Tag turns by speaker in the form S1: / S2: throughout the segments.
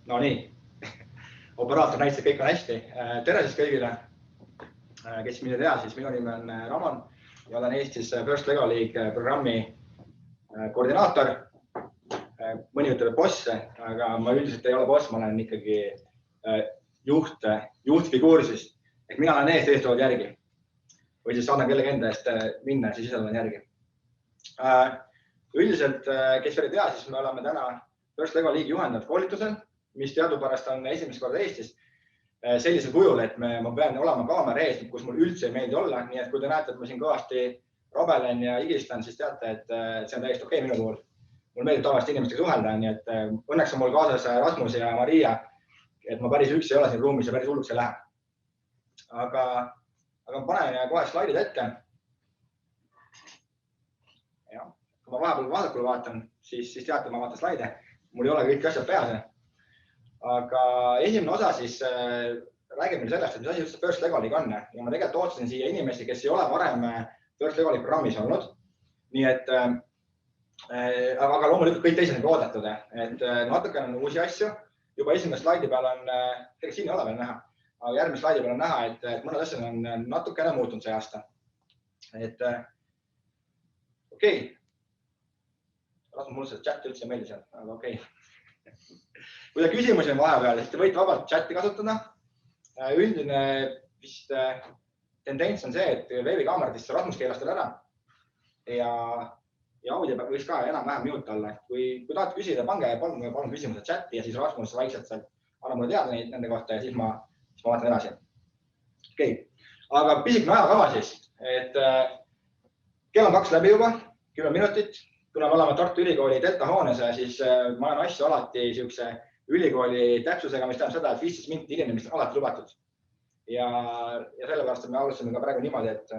S1: No nii, operaator näitas, et kõik on hästi. Tere siis kõigile, kes mind ei tea, siis minu nimi on Ramon ja olen Eestis First Lego League programmi koordinaator. Mõni ütleb boss, aga ma üldiselt ei ole boss, ma olen ikkagi juhtfiguur siis. Ehk mina olen eest tulevad järgi. Või siis saadan kellegi enda eest minna, siis ise olen järgi. Üldiselt, kes veel ei tea, siis me oleme täna First Lego League juhendanud koolitusel, mis teadupärast on esimest korda Eestis sellisel kujul, et ma pean olema kaamera ees, kus mul üldse ei meeldi olla. Nii et kui te näete, et ma siin kõvasti rabelen ja higistan, siis teate, et see on täiesti okei minu puhul. Mul meeldib tavaliselt inimestega suhelda, nii et õnneks on mul kaasas Rasmus ja Maria, et ma päris üksi ei ole siin ruumis ja päris hulluks ei lähe. Aga ma panen kohe slaidid ette. Ja, kui ma vahepeal vasakule vaatan, siis teate, ma vaatan slaide. Mul ei ole kõik asjad peas. Aga esimene osa siis räägib meil sellest, et mis asi üldse First Lego League on. Ja ma tegelikult ootsin siia inimesi, kes ei ole varem First Lego League programmis olnud. Nii et, aga loomulikult kõik teised on oodatud. Et natuke on uusi asju. Juba esimene slaidi peal on, tegelikult siin ei ole veel näha, aga järgmine slaidi peal on näha, et mõned asjad on natukene muutunud see aasta. Et okei. Rasmus, mulle see chat üldse ei meeldi seal, aga okei. Kui te küsimusi on vahepeal, siis te võite vabalt chati kasutada. Üldine vist tendents on see, et veebikaameratist Rasmus keelas teil ära ja audio võiks ka enam-vähem mute olla. Kui tahate küsida, pange palun küsimused chati ja siis Rasmus vaikselt annab mulle teada nende kohta ja siis ma vaatan edasi. Okei, aga pisikene ajakava siis, et kell on 2 läbi juba, 10 minutit. Kuna me oleme Tartu Ülikooli Delta hoones, siis ma olen asju alati siukse ülikooli täpsusega, mis tähendab seda, et 15 minutit hilinemist on alati lubatud. Ja sellepärast me alustasime ka praegu niimoodi, et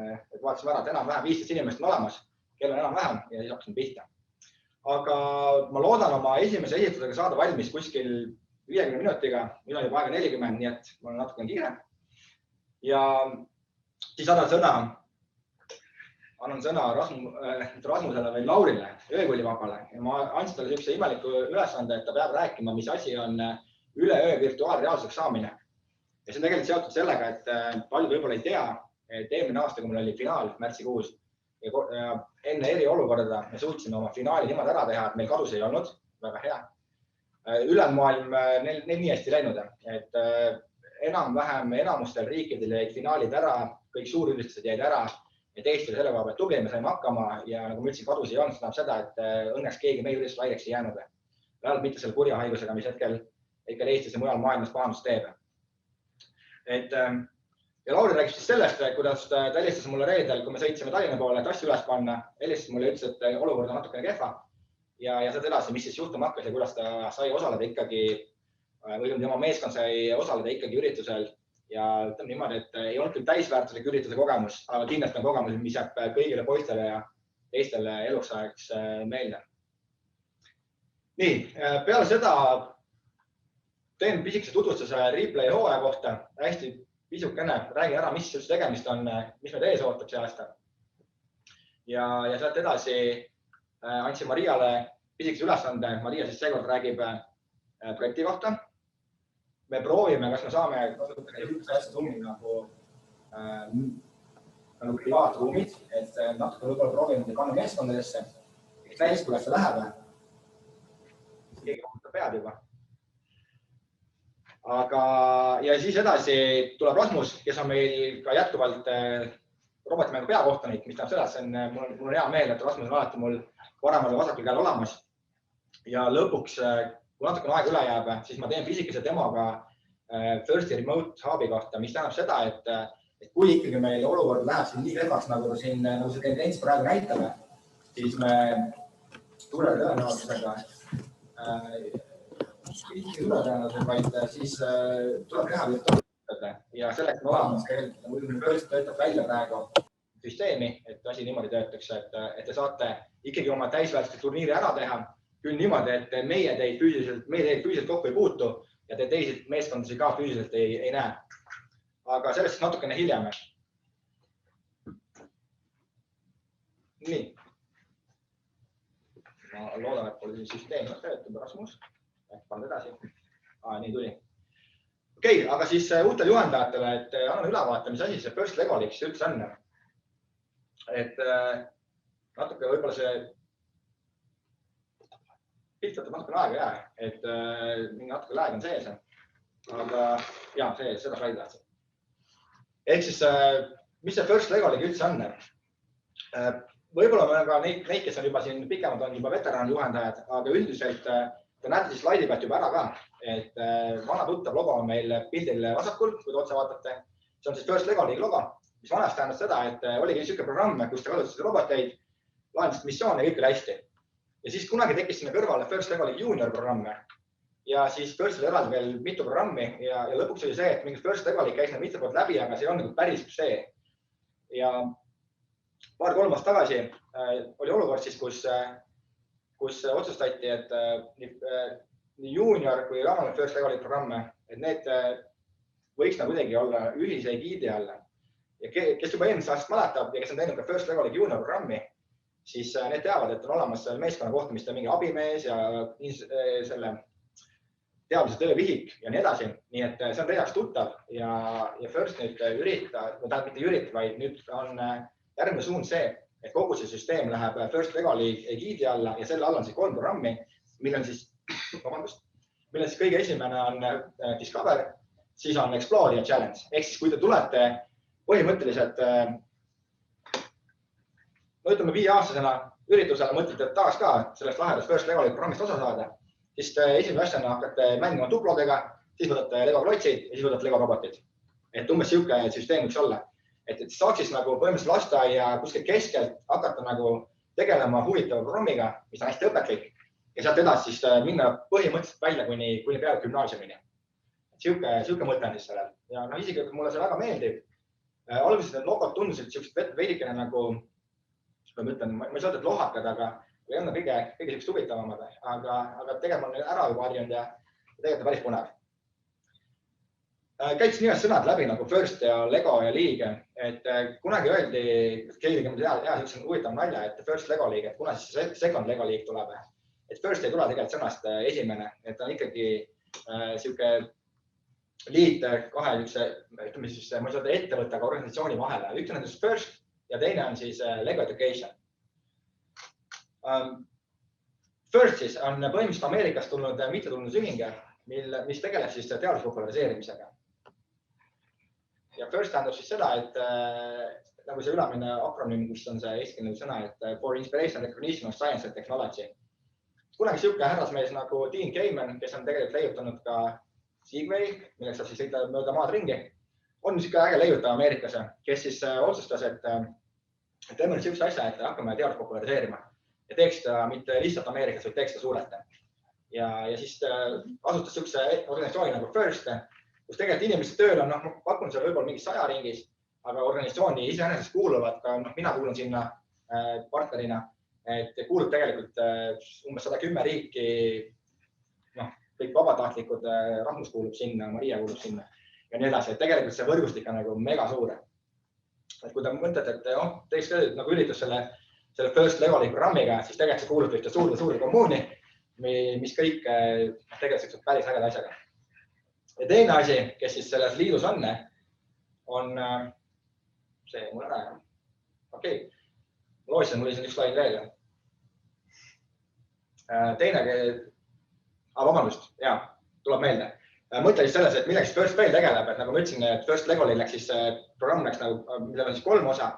S1: vaatasime ära, et enam-vähem 15 inimest on olemas, kell on enam-vähem ja siis hakkasime pihta. Aga ma loodan oma esimese esitusega saada valmis kuskil 50 minutiga, meil on juba aega 40, nii et mul on natuke kiire. Ja siis annan sõna Rasmusele või Laurile, öökoolivabale. Ja ma andsin talle sellise imeliku ülesande, et ta peab rääkima, mis asi on üleöö virtuaalreaalsuseks saamine. Ja see on tegelikult seotud sellega, et paljud võib-olla ei tea, et eelmine aasta, kui meil oli finaal märtsikuus ja enne eriolukorda me suutsime oma finaali niimoodi ära teha, et meil kadus ei olnud, väga hea. Ülemmaailm neil nii hästi läinud, et enam-vähem enamustel riikidel jäid finaalid ära, kõik suurüldistused jäid ära. Ja teistel selle koha pealt tubli, me saime hakkama ja nagu ma ütlesin, kadus ei olnud, see tähendab seda, et õnneks keegi meie üldist laideks ei jäänud. Vähemalt mitte selle kurja haigusega, mis hetkel Eestis ja mujal maailmas pahandust teeb. Ja Lauri rääkis siis sellest, kuidas ta helistas mulle reedel, kui me sõitsime Tallinna poole, et asju üles panna. Helistas mulle ja ütles, et olukord on natukene kehva ja sealt edasi, mis siis juhtuma hakkas ja kuidas ta sai osaleda ikkagi, või tema meeskond sai osaleda ikkagi üritusel. Ja ütleme niimoodi, et ei olnud küll täisväärtuslik ürituse kogemus, aga kindlasti on kogemus, mis jääb kõigile poistele ja teistele eluks ajaks meelde. Nii, peale seda teen pisikese tutvustuse replay hooaja kohta. Hästi pisukene, räägin ära, mis üldse tegemist on, mis meid ees ootab see aasta. Ja sealt edasi andsin Mariale pisikese ülesande. Maria siis seekord räägib projekti kohta. Me proovime, kas me saame kasutada üldse hästi ruumi nagu privaatruumid, et natuke võib-olla proovime panna meeskondadesse. Eks näis, kuidas see läheb. Keegi kohta pead juba. Ja siis edasi tuleb Rasmus, kes on meil ka jätkuvalt robotimängu peakohtanik, mis tähendab seda, et mul on hea meel, et Rasmus on alati mul paremal ja vasakul käel olemas. Ja lõpuks kui natukene aega üle jääb, siis ma teen pisikese demoga First Remote Hubi kohta, mis tähendab seda, et kui ikkagi meil olukord läheb siin nii kehvaks, nagu see tendents praegu näitab, siis me suure tõenäosusega, vaid siis tuleb teha virtuaalselt ja selleks me olemas First töötab välja praegu süsteemi, et asi niimoodi töötaks, et te saate ikkagi oma täisväärtuslik turniiri ära teha. Küll niimoodi, et meie teid füüsiliselt kokku ei puutu ja te teised meeskondasi ka füüsiliselt ei näe. Aga sellest natukene hiljem. Nii. Ma loodan, et pole süsteem töötab Rasmus. Pannud edasi. Nii tuli. Okei, aga siis uutel juhendajatele, et annan ülevaate, mis asi see First Lego League üldse on. Et natuke võib-olla see pilt võtab natukene aega jää, et mingi natuke lääg on sees. Aga jah, seda slaidi tahtsin. Ehk siis, mis see First Lego League üldse on? Võib-olla me ka neid, kes on juba siin pikemalt, on juba veteran juhendajad, aga üldiselt te näete siis slaidi pealt juba ära ka, et vana tuttav logo on meil pildil vasakul, kui te otse vaatate. See on siis First Lego League logo, mis vanasti tähendas seda, et oligi niisugune programm, kus te kasutasite roboteid, lahendasite missioone ja kõik oli hästi. Ja siis kunagi tekkis sinna kõrvale First Lego League Junior programme ja siis First oli eraldi veel mitu programmi ja lõpuks oli see, et mingi First Lego League käis mitu poolt läbi, aga see on nagu päris see. Ja paar-kolm aastat tagasi oli olukord siis, kus otsustati, et nii junior kui raamal First Lego League programme, et need võiks nagu kuidagi olla ühise egiidi alla. Ja kes juba eelmist aastast mäletab ja kes on teinud ka First Lego League junior programmi, siis need teavad, et on olemas meeskonna kohtumiste mingi abimees ja selle teadmise töövihik ja nii edasi. Nii et see on teie jaoks tuttav ja First nüüd mitte ürita, vaid nüüd on järgmine suund see, et kogu see süsteem läheb First Lego League egiidi alla ja selle all on siis 3 programmi, mille on siis kõige esimene on Discover, siis on Explore ja Challenge. Ehk siis kui te tulete põhimõtteliselt, ütleme 5-aastasena üritusele, mõtlete taas ka sellest lahedast First Lego League programmist osa saada, siis esimene asjana hakkate mängima tuplodega, siis võtate Lego klotsid ja siis võtate Lego robotid. Et umbes siuke süsteem võiks olla. Et saaks siis nagu põhimõtteliselt lasteaia kuskil keskelt hakata nagu tegelema huvitava programmiga, mis on hästi õpetlik ja sealt edasi siis minna põhimõtteliselt välja kuni peale gümnaasiumini. Siuke mõte on siis sellel. Ja isegi mulle see väga meeldib. Alguses need logod tundusid siuksed veidikene nagu, ma ei saa öelda, et lohakad, aga ei olnud kõige siuksed huvitavamad, aga tegelikult on ära juba harjunud ja tegelikult on päris põnev. Käiks nimelt sõnad läbi nagu First ja Lego ja League, et kunagi öeldi, keegi siukse huvitav nalja, et First Lego League, et kuna siis Second Lego League tuleb. Et First ei tule tegelikult sõnast esimene, et on ikkagi siuke liit kahe ütleme siis, ma ei saa öelda ettevõtte, aga organisatsiooni vahele. Üks on nendest First ja teine on siis Lego Education. First siis on põhimõtteliselt Ameerikast tulnud mittetulundusühing, mis tegeleb siis teaduse populariseerimisega. Ja First tähendab siis seda, et nagu see ülemine akronüüm, kus on see eestikeelne sõna, et for inspiration, recognition of science and technology. Kunagi siuke härrasmees nagu Dean Kamen, kes on tegelikult leiutanud ka Segway, milleks saab siis sõita mööda maad ringi, on siuke äge leiutaja Ameerikas, kes siis otsustas, et teeme nüüd siukse asja, et hakkame teadust populariseerima ja teeks seda mitte lihtsalt Ameerikas, vaid teeks seda suurelt. Ja siis asutas siukse organisatsiooni nagu First, kus tegelikult inimesed tööl on, ma pakun seal võib-olla mingi 100 ringis, aga organisatsiooni iseenesest kuuluvad ka, mina kuulun sinna partnerina, et kuulub tegelikult umbes 110 riiki, kõik vabatahtlikud, Rasmus kuulub sinna, Maria kuulub sinna ja nii edasi, et tegelikult see võrgustik on nagu mega suure. Et kui te mõtlete, et teeks nagu üritus selle First Lego League programmiga, siis tegelikult see kuulub ühte suurde kommuuni, mis kõik tegelikult päris ägeda asjaga. Ja teine asi, kes siis selles liidus on see mul ära. Okei, ma lootsin, mul oli siin üks slaid veel. Teine, vabandust, tuleb meelde. Mõtle siis selles, et milleks First veel tegeleb, et nagu ma ütlesin, et First Lego League läks siis programm läks nagu, millel on siis 3 osa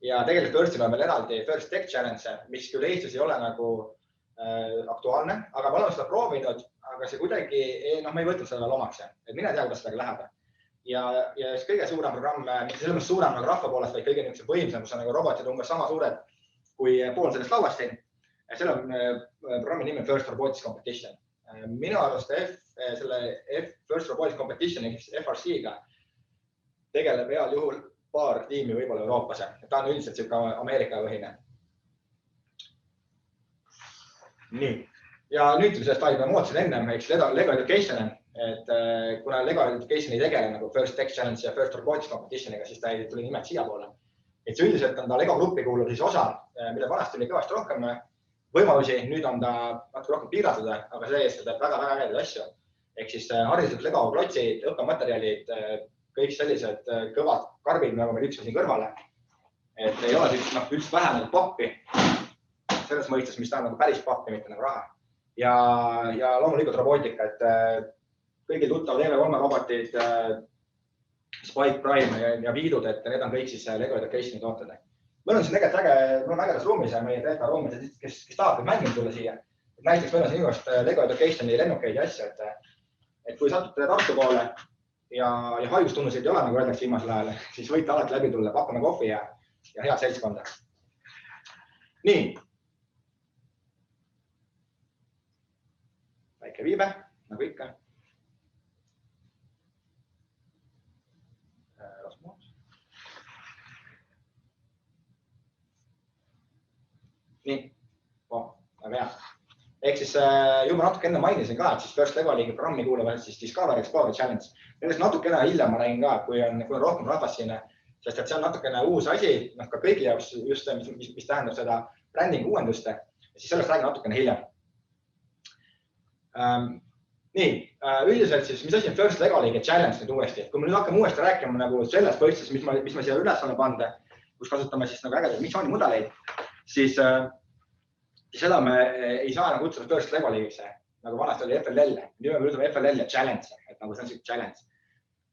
S1: ja tegelikult Firstil on veel eraldi First Tech Challenge, mis küll Eestis ei ole nagu aktuaalne, aga ma olen seda proovinud, aga see kuidagi, ma ei võtnud seda lomaks, et mine tea, kuidas sellega läheb. Ja kõige suurem programm, mitte selles mõttes suurem nagu rahva poolest, vaid kõige võimsam, kus on nagu robotid umbes sama suured kui pool sellest lauast siin. Selle on programmi nimi First Robotics Competition. Minu arust selle First Robotics Competition FRC-ga tegeleb heal juhul paar tiimi võib-olla Euroopas. Ta on üldiselt siuke Ameerika põhine. Nii. Ja nüüd sellest slaidi ma mootasin ennem, Lego Education, et kuna Lego Education ei tegele nagu First Tech Challenge ja First Robotics Competitioniga, siis ta tuli nimelt siia poole. Et see üldiselt on ta Lego gruppi kuulub siis osa, mille vanasti oli kõvasti rohkem võimalusi, nüüd on ta natuke rohkem piiratud, aga see eest teeb väga ägedaid asju. ehk siis hariduslikud Lego klotsid, õppematerjalid, kõik sellised kõvad karbid, nagu meil üks siin kõrvale. Et ei ole üldse vähem pappi, selles mõistes, mis tähendab päris pappi, mitte nagu raha. Ja loomulikult robootika, et kõigil tuttav TV3 robotid, Spike Prime ja Viidud, et need on kõik siis Lego Educationi tooted. Meil on siin tegelikult ägedas ruumis ja meie tehta ruumis, kes tahab mängima tulla siia. Näiteks meil on siin igast Lego Educationi lennukeid ja asja, et kui satute Tartu poole ja haigustunnuseid ei ole, nagu öeldakse viimasel ajal, siis võite alati läbi tulla, pakume kohvi ja head seltskonda. Nii. Väike viibe, nagu ikka. Nii, väga hea. Ehk siis juba natuke enne mainisin ka, et siis First Lego League'i programmi kuuluvad siis Discover Explorer Challenge. Nendest natukene hiljem ma näin ka, kui on rohkem rahvast siin, sest et see on natukene uus asi, ka kõigi jaoks just, mis tähendab seda brändingu uuendust, siis sellest räägin natukene hiljem. Nii, üldiselt siis, mis asi on First Lego League'i Challenge nüüd uuesti? Kui me nüüd hakkame uuesti rääkima nagu sellest võistlusest, mis ma siia üles olen pannud, kus kasutame siis nagu ägedaid missioonimudeleid, siis seda me ei saa nagu kutsuda First Lego League'isse, nagu vanasti oli FLL. Nüüd me ütleme FLL ja Challenge, et nagu see on siuke challenge.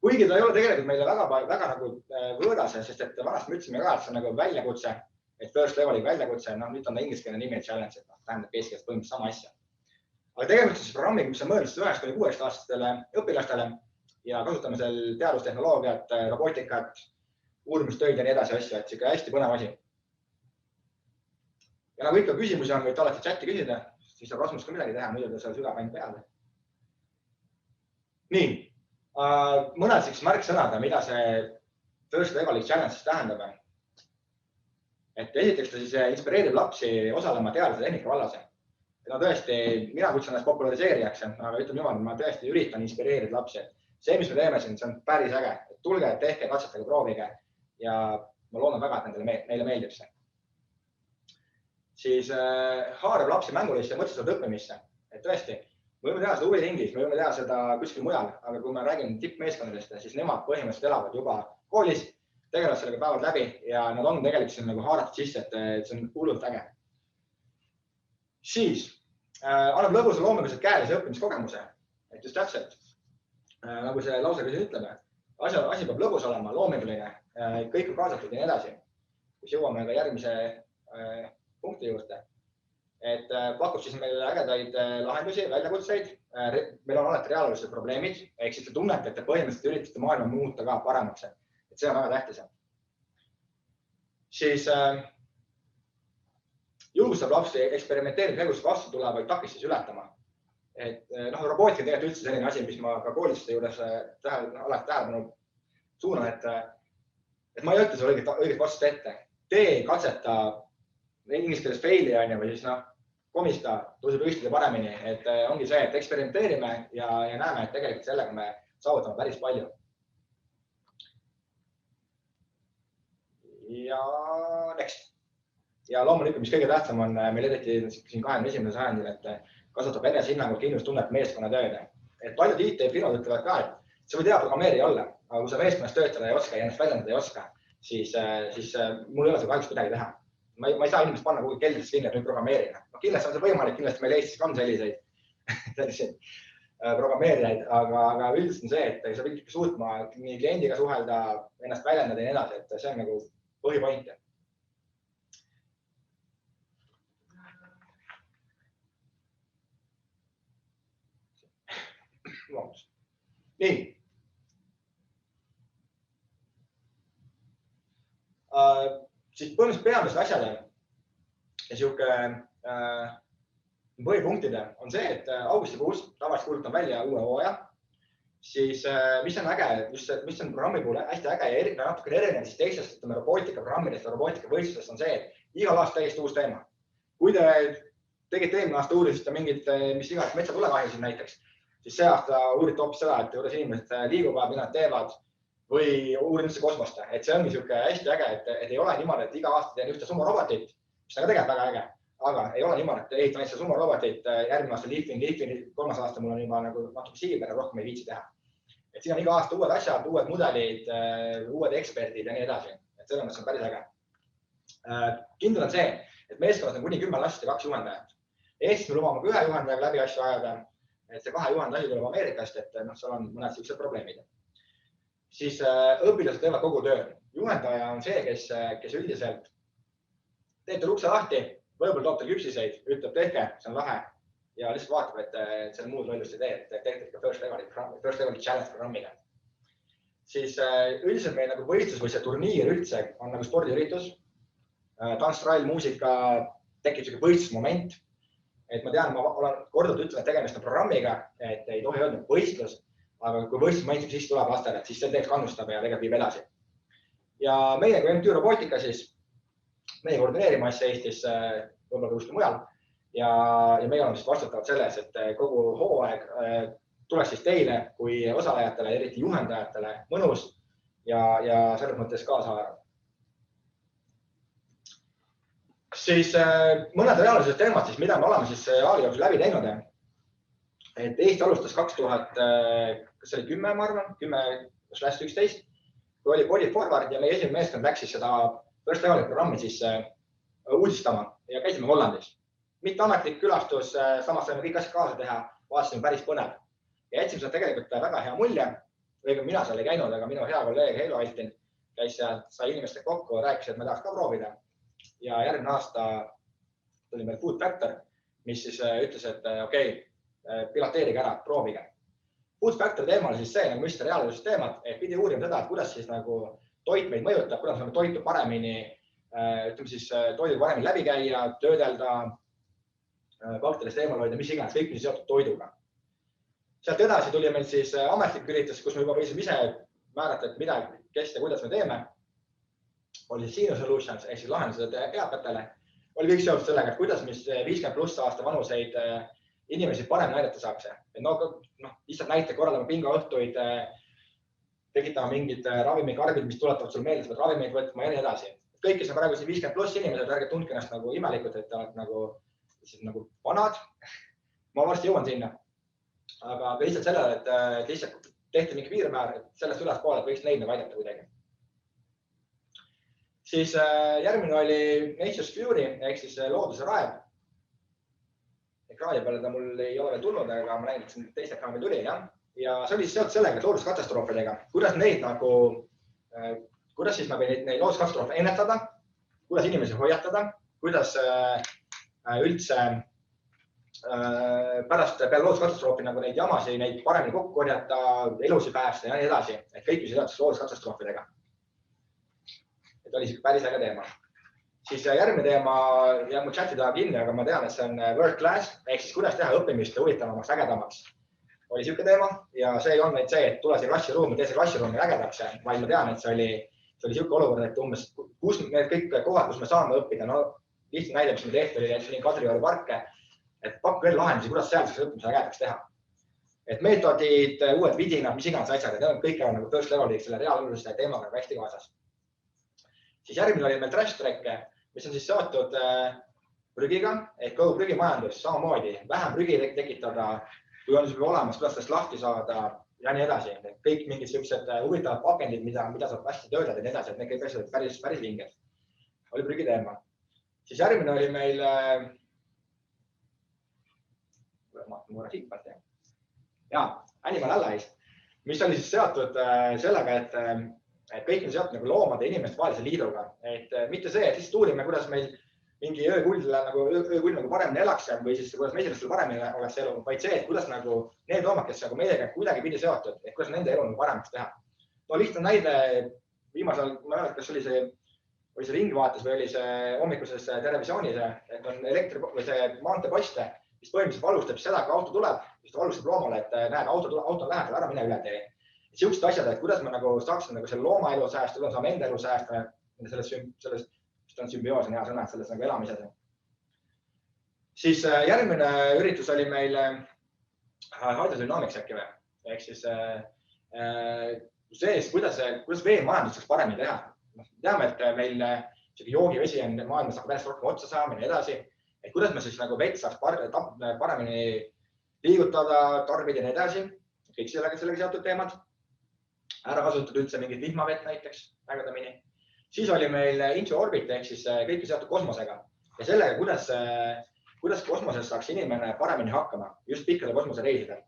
S1: Kuigi ta ei ole tegelikult meile väga nagu võõras, sest et vanasti me ütlesime ka, et see on nagu väljakutse, et First Lego League väljakutse, nüüd on ta ingliskeelne nimi challenge, et tähendab keskilt põhimõtteliselt sama asja. Aga tegemist on siis programmiga, mis on mõeldud 9–16-aastastele õpilastele ja kasutame seal teadustehnoloogiat, robootikat, uurimistöid ja nii edasi asju, et siuke hästi põnev asi. Ja nagu ikka küsimusi on, võite alati chati küsida, siis saab Rasmus ka midagi teha, muidu ta seal sügab ainult peale. Nii, mõned märksõnad, mida see First Lego League Challenge tähendab. Et esiteks ta siis inspireerib lapsi osalema teaduse tehnika vallas. No tõesti, mina kutsun ennast populariseerijaks, aga ütleme niimoodi, ma tõesti üritan inspireerida lapsi. See, mis me teeme siin, see on päris äge. Tulge, tehke, katsetage, proovige ja ma loodan väga, et neile meeldib see. Siis haarab lapsi mängulisse ja mõtestatud õppimisse. Et tõesti, me võime teha seda huviringis, me võime teha seda kuskil mujal, aga kui me räägime tippmeeskondadest, siis nemad põhimõtteliselt elavad juba koolis, tegelevad sellega päevad läbi ja nad on tegelikult siin nagu haaratud sisse, et see on hullult äge. Siis annab lõbusa loomuliselt käelise õppimiskogemuse, et just täpselt, nagu see lause küll ütleb, asi peab lõbus olema, loominguline, kõik on kaasatud ja nii edasi, kus jõuame ka järgmise punkti juurde, et pakub siis meile ägedaid lahendusi, väljakutseid, meil on alati reaalsused probleemid, ehk siis te tunnete, et te põhimõtteliselt üritate maailma muuta ka paremaks, et see on väga tähtis. Siis julgustab lapsi eksperimenteerimise käigus vastu tulevaid takistusi ületama. Et robootika on tegelikult üldse selline asi, mis ma ka koolituste juures alati tähelepanu suunan, et ma ei ütle sulle õiget vastust ette. Tee, katseta, inglise keeles faili või siis komista, tõuseb ühtide paremini, et ongi see, et eksperimenteerime ja näeme, et tegelikult sellega me saavutame päris palju. Ja next. Ja loomulikult, mis kõige tähtsam on, meil eriti siin 21. sajandil, et kasutab enesehinnangut kindlustunnet meeskonnatööd. Et paljud IT-firmad ütlevad ka, et sa võid hea programmeerija olla, aga kui sa meeskonnas töötada ei oska ja ennast väljendada ei oska, siis mul ei ole seda kahjuks midagi teha. Ma ei saa inimest panna kuhugi keldrisse kinni, et nüüd programmeerida. Kindlasti on see võimalik, kindlasti meil Eestis on selliseid programmeerijaid, aga üldiselt on see, et sa pead suutma nii kliendiga suhelda, ennast väljendada ja nii edasi, et see on nagu põhipoint. Nii. Siis põhimõtteliselt peamised asjad ja sihuke põhipunktide on see, et augustikuus tavaliselt kuulutan välja uue hooaja, siis mis on äge, mis on programmi puhul hästi äge ja natuke erinev siis teistest robootikaprogrammidest ja robootikavõistlustest on see, et igal aastal täiesti uus teema. Kui te tegite eelmine aasta uurisite mingit, mis iganes metsatulekahjusid näiteks, siis see aasta uurite hoopis seda, et juures inimesed liiguvad, mida nad teevad või uurin üldse kosmost. Et see ongi sihuke hästi äge, et ei ole niimoodi, et iga aasta teen ühte summa robotit, mis on ka tegelikult väga äge. aga ei ole niimoodi, et ehitan asja sumorobotit, järgmine aasta lifting, kolmas aasta mul on juba nagu natuke siiber, rohkem ei viitsi teha. Et siin on iga aasta uued asjad, uued mudelid, uued eksperdid ja nii edasi. Et selles mõttes on päris äge. Kindel on see, et meeskonnas on kuni 10 last ja 2 juhendajat. Eestis me lubame ka 1 juhendajaga läbi asju ajada, et see 2 juhendaja tuleb Ameerikast, et seal on mõned sellised probleemid. Siis õpilased teevad kogu töö. Juhendaja on see, kes üldiselt teeb teil ukse lahti, võib-olla toob teil küpsiseid, ütleb tehke, see on lahe ja lihtsalt vaatab, et selle muud lollust ei tee, et tehke ikka first level challenge programmiga. Siis üldiselt meil nagu võistlus või see turniir üldse on nagu spordiüritus. Tants, trall, muusika, tekib selline võistlusmoment. Et ma tean, ma olen korduvalt ütlen, et tegemist on programmiga, et ei tohi öelda võistlus, aga kui võistlusmoment siis tuleb lastele, siis see teeks kannustab ja tegelikult viib edasi. Ja meie kui MTÜ Robotika siis, meie koordineerime asja Eestis, võib-olla kuskil mujal ja meie oleme siis vastutavad selles, et kogu hooaeg tuleks siis teile kui osalejatele, eriti juhendajatele mõnus ja selles mõttes kaasa haarav. Siis mõned reaalsused teemad, siis, mida me oleme siis aali jooksul läbi teinud. Et Eesti alustas 2010, ma arvan, 10/11, kui oli Body Forward ja meie esimene meeskond läks siis seda first level programmi siis uudistama ja käisime Hollandis. Mitte ametlik külastus, samas saime kõik asjad kaasa teha, vaatasime päris põnev. Ja jätsime seda tegelikult väga hea mulje. Või mina seal ei käinud, aga minu hea kolleeg Heilo Altin käis seal, sai inimestega kokku, rääkis, et me tahaks ka proovida. Ja järgmine aasta tuli meil Food Factor, mis siis ütles, et okei, piloteerige ära, proovige. Food Factor teema oli siis see, nagu müsta reaalsusest teemat, et pidi uurima seda, et kuidas siis nagu toit meid mõjutab, kuidas me toitu paremini, ütleme siis toidu paremini läbi käia, töödelda, bakteridest eemal hoida, mis iganes, kõik mis seotud toiduga. Sealt edasi tuli meil siis ametlik üritus, kus me juba võisime ise määrata, et mida, kes ja kuidas me teeme. Oli siis Senior Solutions, ehk siis lahendused eakatele. Oli kõik seotud sellega, et kuidas mis 50+ aasta vanuseid inimesi parem näidata saaks. Lihtsalt näite korraldame pingaõhtuid, tekitame mingid ravimikarbid, mis tuletavad sul meelde, saad ravimeid võtma ja nii edasi. Kõik, kes on praegu 50+ inimesed, ärge tundke ennast nagu imelikult, et te olete nagu vanad. Ma varsti jõuan sinna. Aga lihtsalt sellele, et lihtsalt tehti mingi piirmäär, et sellest üles poole, et võiks neid nagu aidata kuidagi. Siis järgmine oli Nature's Fury, ehk siis looduse raev. Ekraani peale ta mul ei ole veel tulnud, aga ma näin, et see teist ekraani tuli. Ja see oli seotud sellega, et looduskatastroofidega. Kuidas siis neid looduskatastroofe ennetada, kuidas inimesi hoiatada, kuidas üldse pärast peale looduskatastroofi nagu neid jamasid, neid paremini kokku korjata, elusid päästa ja nii edasi. Et kõik mis seotud looduskatastroofidega. Et oli päris äge teema. Siis järgmine teema, ja mu chati taha kinni, aga ma tean, et see on world class, ehk siis kuidas teha õppimist huvitavamaks, ägedamaks. Oli siuke teema ja see ei olnud see, et tule siin klassiruumi, tee see klassiruumi ägedaks, vaid ma tean, et see oli siuke olukord, et umbes need kõik kohad, kus me saame õppida, lihtsalt näide, mis me tehti, oli siin Kadrioru parke, et pakku veel lahendusi, kuidas seal saaks õppimise ägedaks teha. Et meetodid, uued vidinad, mis iganes asjad, et kõik on nagu first level'iks selle reaalõluliste teemaga hästi kaasas. Siis järgmine oli meil trash track, mis on siis seotud prügiga, ehk kogu prügimajandus samamoodi, vähem prügi tekitada, kui on juba olemas, kuidas sellest lahti saada ja nii edasi. Kõik mingid sellised huvitavad pakendid, mida saab hästi töötada ja nii edasi, et need kõik asjad päris vinged. Oli prügi teema. Siis järgmine oli meil Animal Allies, mis oli siis seotud sellega, et kõik on seotud nagu loomade ja inimeste vahelise liiduga. Et mitte see, et lihtsalt uurime, kuidas meil mingi öökull nagu paremini elaks või siis kuidas mesilastel paremini oleks elu, vaid see, et kuidas nagu need loomad, kes nagu meiega kuidagi pidi seotud, et kuidas nende elu paremaks teha. Lihtne näide viimasel, ma ei ole, kas oli see Ringvaates või oli see hommikuses televisioonis, et on või see maanteeposte, mis põhimõtteliselt valustab seda, kui auto tuleb, siis ta valustab loomale, et näed, auto on lähedal, ära mine üle tee. Siuksed asjad, et kuidas me nagu saaksime selle looma elu säästa, kuidas saame enda elu säästa, sellest on sümbioos on hea sõna, et selles nagu elamises. Siis järgmine üritus oli meil hydrodynamics äkki või, ehk siis kuidas veemajandust saaks paremini teha. Teame, et meil joogivesi on maailmas hakkab järjest rohkem otsa saama ja nii edasi. et kuidas me siis nagu vett saaks paremini liigutada, tarbida ja nii edasi. Kõik sellega seotud teemad. Ära kasutada üldse mingit vihmavett näiteks ägedamini. Siis oli meil Into Orbit ehk siis kõik seotud kosmosega ja sellega, kuidas kosmoses saaks inimene paremini hakkama just pikkade kosmosereisidel.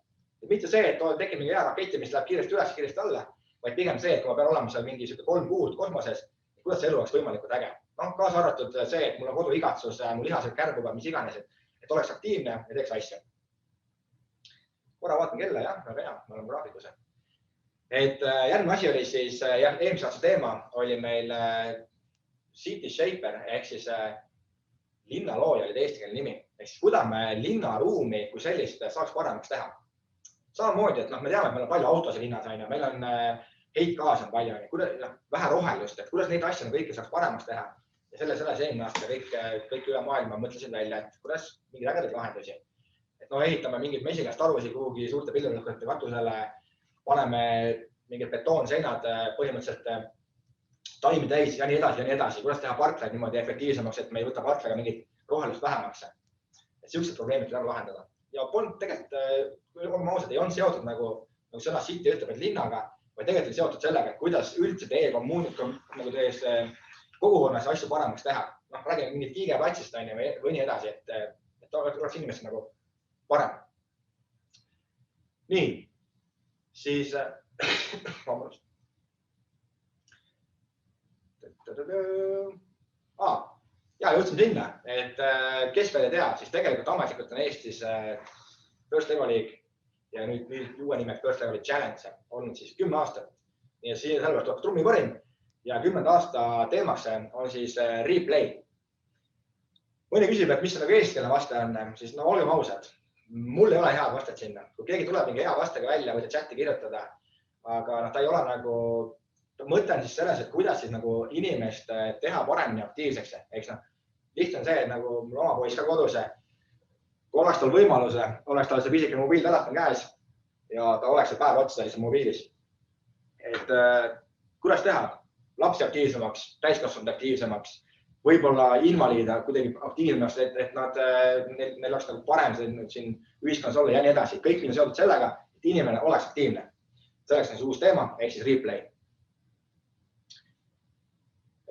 S1: Mitte see, et tekib mingi hea rakett, mis läheb kiiresti üles, kiiresti alla, vaid pigem see, et kui ma pean olema seal mingi 3 kuud kosmoses, kuidas see elu oleks võimalikult äge. Kaasa arvatud see, et mul on koduigatsus, mu lihased kärbuvad, mis iganes, et oleks aktiivne ja teeks asja. Korra vaatan kella, jah, väga hea, ma olen graafikus. Et järgmine asi oli siis, eelmise aasta teema oli meil City Shaper ehk siis linnalooja oli eestikeelne nimi. Ehk siis kuidas me linnaruumi kui sellist saaks paremaks teha. Samamoodi, et me teame, et meil on palju autosid linnas, meil on heitgaas on palju, vähe rohelust, et kuidas neid asju kõike saaks paremaks teha. Ja selles eelmine aasta kõik üle maailma mõtlesin välja, et kuidas mingeid ägedaid lahendusi. Et ehitame mingid mesilastarusid kuhugi suurte pillurõhkute katusele, paneme mingid betoonseinad põhimõtteliselt taimi täis ja nii edasi. Kuidas teha parklaid niimoodi efektiivsemaks, et me ei võta parklaga mingit rohelust vähemaks. Et sellised probleemid tuleb lahendada. Ja polnud tegelikult, kui oleme ausad, ei olnud seotud nagu sõna City ütleb, et linnaga, vaid tegelikult seotud sellega, et kuidas üldse teie kommuunikum nagu tees kogukonnas asju paremaks teha. Räägime mingit kiigeplatsist või nii edasi, et oleks inimesed nagu parem. Nii, siis jõudsime sinna, et kes veel ei tea, siis tegelikult ametlikult on Eestis First Level League ja nüüd uue nimeks First Level Challenge olnud siis 10 aastat. Nii et siin sellepärast tuleb trummipõrim ja 10. aasta teemaks on siis replay. Mõni küsib, et mis see nagu eestikeelne vaste on, siis olgem ausad, mul ei ole head vastet sinna. Kui keegi tuleb mingi hea vastega välja, võite chati kirjutada, aga ta ei ole nagu, mõte on siis selles, et kuidas siis nagu inimest teha paremini aktiivseks. Liht on see, et nagu mul oma poiss ka kodus, kui oleks tal võimaluse, oleks tal see pisike mobiiltelefon käes ja ta oleks see päev otsa siis mobiilis. Et kuidas teha lapsi aktiivsemaks, täiskasvanud aktiivsemaks, võib-olla invaliida kuidagi aktiivsemaks, et neil oleks nagu parem siin ühiskonnas olla ja nii edasi. Kõik on seotud sellega, et inimene oleks aktiivne. Selleks on see uus teema, ehk siis replay.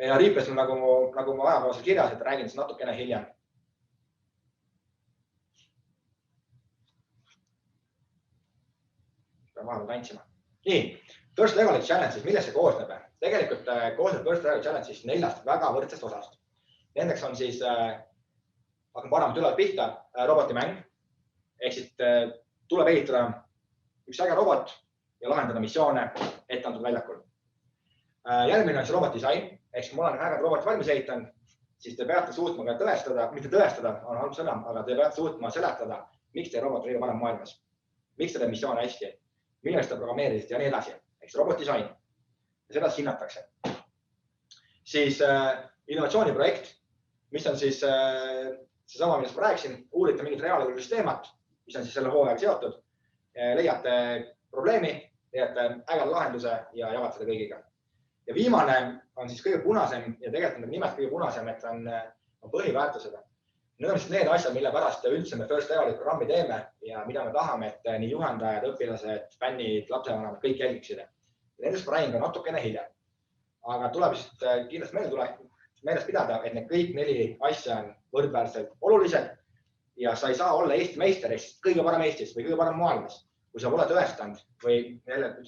S1: Ja replayst on nagu ma ajakavasel kirjas, et räägin siis natukene hiljem. Pean vahepeal tantsima. Nii, First Level Challenge, millest see koosneb? Tegelikult koosneb First Level Challenge 4 väga võrdsest osast. Nendeks on siis, hakkame paremat üle pihta, robotimäng. Ehk siis tuleb ehitada üks äge robot ja lahendada missioone ette antud väljakul. Järgmine on siis robotdisain. Ehk siis ma olen äged robot valmis ehitanud, siis te peate suutma ka tõestada, mitte tõestada, on halb sõna, aga te peate suutma seletada, miks teie robot on kõige parem maailmas. Miks te teeb missioone hästi, millest te programmeerisite ja nii edasi. Ehk siis robotdisain. Ja seda hinnatakse. Siis innovatsiooniprojekt, mis on siis seesama, millest ma rääkisin, uurite mingit reaalelulist teemat, mis on siis selle hooajaga seotud, leiate probleemi, leiate ägeda lahenduse ja jagate seda kõigiga. Ja viimane on siis kõige punasem ja tegelikult on nimelt kõige punasem, et on põhiväärtused. Need on siis need asjad, mille pärast üldse me First Level programmi teeme ja mida me tahame, et nii juhendajad, õpilased, fännid, lapsevanemad, kõik jälgiksid. Nendest ma räägin ka natukene hiljem. Aga tuleb kindlasti meeles pidada, et need kõik 4 asja on võrdväärselt olulised ja sa ei saa olla Eesti meister, kõige parem Eestis või kõige parem maailmas, kui sa pole tõestanud või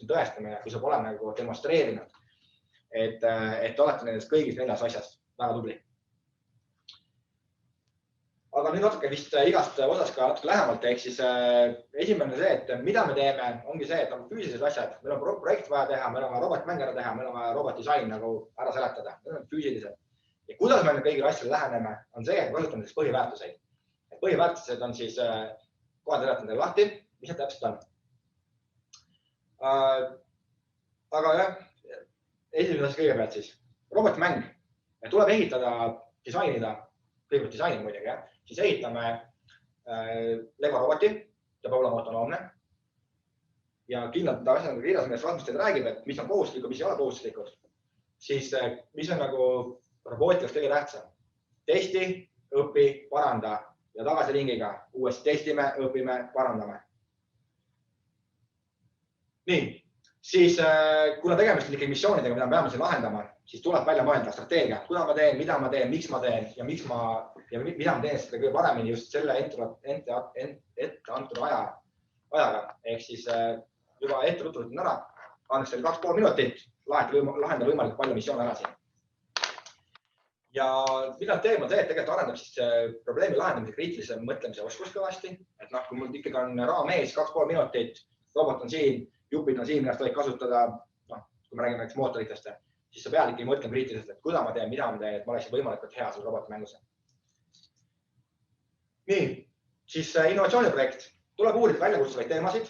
S1: tõestamine, kui sa pole nagu demonstreerinud. Et olete nendest kõigist 4 asjast väga tubli. Aga nüüd natuke vist igast osas ka natuke lähemalt, ehk siis esimene see, et mida me teeme, ongi see, et on füüsilised asjad, meil on projekt vaja teha, meil on vaja robotmäng ära teha, meil on vaja robotdisain nagu ära seletada, need on füüsilised. Ja kuidas me kõigile asjale läheneme, on see, et kasutame siis põhiväärtuseid. Põhiväärtused on siis, kohe seletan teile lahti, mis need täpselt on. Aga jah, esimesest kõigepealt siis robotmäng. Tuleb ehitada, disainida, kõigepealt disainid muidugi, siis ehitame Lego roboti, ta peab olema autonoomne. Ja kindlalt asjad on kirjas, millest Rasmus teile räägib, et mis on kohustuslikud, mis ei ole kohustuslikud. Siis mis on nagu robootikas kõige tähtsam. Testi, õpi, paranda ja tagasi ringiga. Uuesti testime, õpime, parandame. Nii, siis kuna tegemist on ikkagi missioonidega, mida me peame siin lahendama, siis tuleb välja mõelda strateegia, kuidas ma teen, mida ma teen, miks ma teen ja mida ma teen seda kõige paremini just selle ette antud ajaga. Ehk siis juba ette rutrutin ära, annaks teile 2,5 minutit, lahendada võimalikult palju missioone ära siin. Ja mida teeb on see, et tegelikult arendab siis probleemi lahendamise kriitilise mõtlemise oskust kõvasti. Et kui mul ikkagi on raam ees 2,5 minutit, robot on siin, jupid on siin, millest tohib kasutada, kui me räägime näiteks mootoritest, siis sa pead ikkagi mõtlema kriitiliselt, et kuidas ma teen, mida ma teen, et ma oleksin võimalikult hea selle roboti mängus. Nii, siis innovatsiooniprojekt. Tuleb uurida väljakutsuvaid teemasid,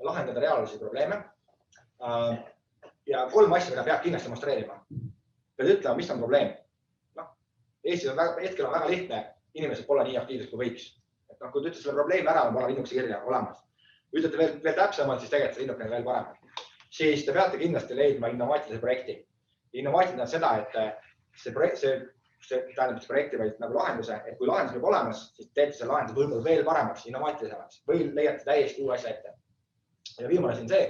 S1: lahendada reaalsuse probleeme ja 3 asja, mida peab kindlasti demonstreerima. Pead ütlema, mis on probleem. Eestis hetkel on väga lihtne, inimesed pole nii aktiivsed kui võiks. Et kui te ütlete selle probleemi ära, on pole linnukese kirja olemas. Ütlete veel täpsemalt, siis tegelikult see linnukene veel parem. Siis te peate kindlasti leidma innovaatilise projekti. Innovaatilise on seda, et see tähendab projekti vaid nagu lahenduse, et kui lahendus võib olemas, siis teete selle lahenduse võib-olla veel paremaks, innovaatilisemaks või leiate täiesti uue asja ette. Ja viimane siin see,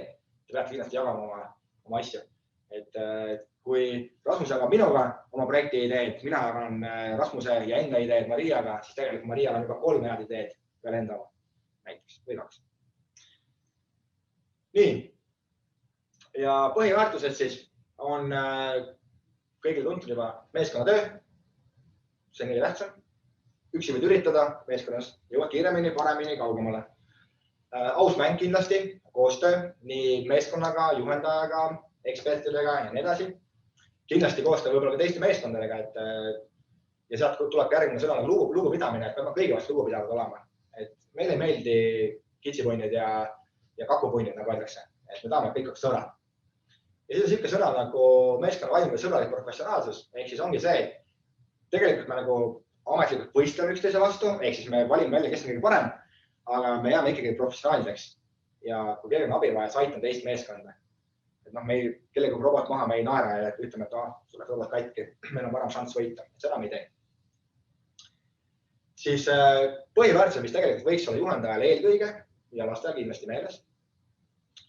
S1: te peate kindlasti jagama oma asju. Et kui Rasmus jagab minuga oma projekti ideed, mina jagan Rasmuse ja enda ideed Mariaga, siis tegelikult Marial on juba 3 head ideed veel enda näiteks või 2. Nii. Ja põhiväärtused siis on kõigile tuntud juba meeskonnatöö. See on kõige tähtsam. Üksi võid üritada meeskonnas, jõuad kiiremini, paremini, kaugemale. Aus mäng kindlasti, koostöö nii meeskonnaga, juhendajaga, ekspertidega ja nii edasi. Kindlasti koostöö võib-olla ka teiste meeskondadega, ja sealt tuleb järgmine sõna lugupidamine, et peame kõigi vastu lugupidavad olema. Et meile ei meeldi kitsipunnid ja kakupunnid, nagu öeldakse, et me tahame, et kõik oleks sõbrad. Ja siis on siuke sõna nagu meeskonna vaimne sõbralik professionaalsus, ehk siis ongi see, et tegelikult me nagu ametlikult võistleme üksteise vastu, ehk siis me valime välja, kes on kõige parem, aga me jääme ikkagi professionaalideks ja kui kellegi on abi vaja, siis aitan teist meeskonda. Et kellega robot maha me ei naera ja ütleme, et sul on robot katki, meil on parem šanss võita. Seda me ei tee. Siis põhiväärtused, mis tegelikult võiks olla juhendajale eelkõige ja lastele kindlasti meeles,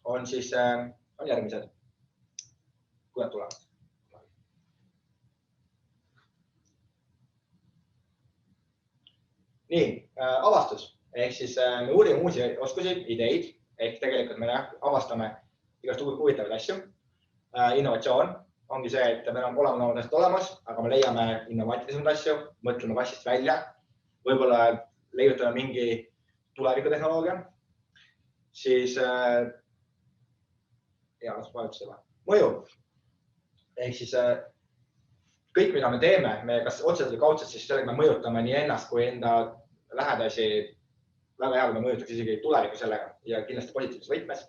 S1: on järgmised. Kui nad tulevad. Nii, avastus. Ehk siis me uurime uusi oskusi, ideid, ehk tegelikult me avastame igast huvitavaid asju. Innovatsioon ongi see, et meil on olemas olemas, aga me leiame innovaatilisemaid asju, mõtleme kassist välja, võib-olla leiutame mingi tulevikutehnoloogia, siis mõju. Ehk siis kõik, mida me teeme, me kas otseselt või kaudselt, siis sellega me mõjutame nii ennast kui enda lähedasi väga hea, kui me mõjutaks isegi tuleviku sellega ja kindlasti positiivses võtmes.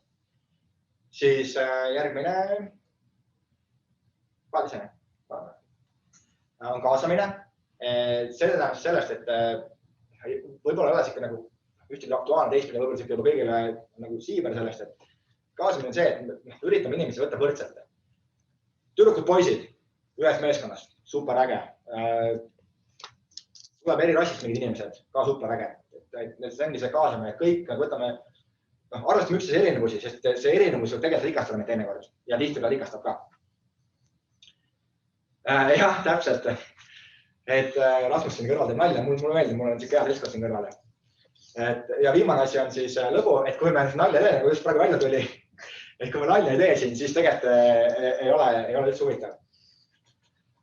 S1: Siis järgmine on kaasamine. See tähendab sellest, et võib-olla ei ole siuke nagu ühtegi aktuaalne teistpidi, võib-olla siuke juba kõigile nagu siiber sellest, et kaasamine on see, et üritame inimesi võtta võrdselt. Tüdrukud poisid ühes meeskonnas, super äge. Tuleb eri rassist mingid inimesed, ka super äge. See ongi see kaasamine, kõik võtame arvestame üksteise erinevusi, sest see erinevus võib tegelikult rikastada meid teinekord ja tihti ta rikastab ka. Jah, täpselt. Et Rasmus siin kõrval teeb nalja, mulle meeldib, mul on siuke hea seltskond siin kõrval. Ja viimane asi on siis lõbu, et kui me nalja teeme, kui just praegu välja tuli, et kui me nalja ei tee siin, siis tegelikult ei ole üldse huvitav.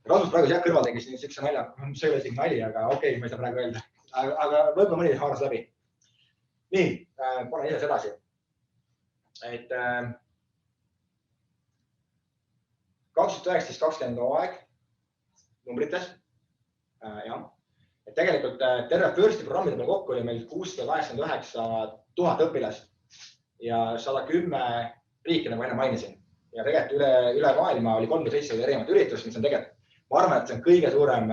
S1: Rasmus praegu jah kõrval tegi siin siukse nalja, see ei ole isegi nali, aga okei, ma ei saa praegu öelda. Aga võib-olla mõni haaras läbi. Nii, panen ise sedasi. Et 2019-2020 hooaeg numbrites. Jah. Et tegelikult terve Firsti programmide peal kokku oli meil 689 000 õpilast ja 110 riiki, nagu enne mainisin. Ja tegelikult üle maailma oli 37 erinevat üritust, mis on tegelikult, ma arvan, et see on kõige suurem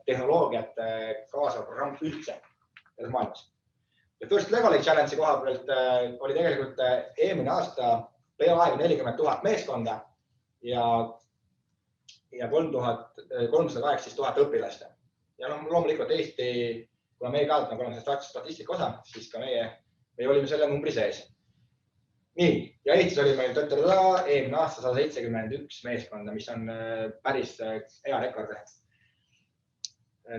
S1: tehnoloogiat kaasav programm üldse selles maailmas. Ja First Legali Challenge'i koha pealt oli tegelikult eelmine aasta peaaegu 40 000 meeskonda ja 318 000 õpilast. ja loomulikult Eesti, kuna meie ka oleme statistika osa, siis ka meie olime selle numbri sees. Nii, ja Eestis oli meil eelmine aasta 171 meeskonda, mis on päris hea rekord.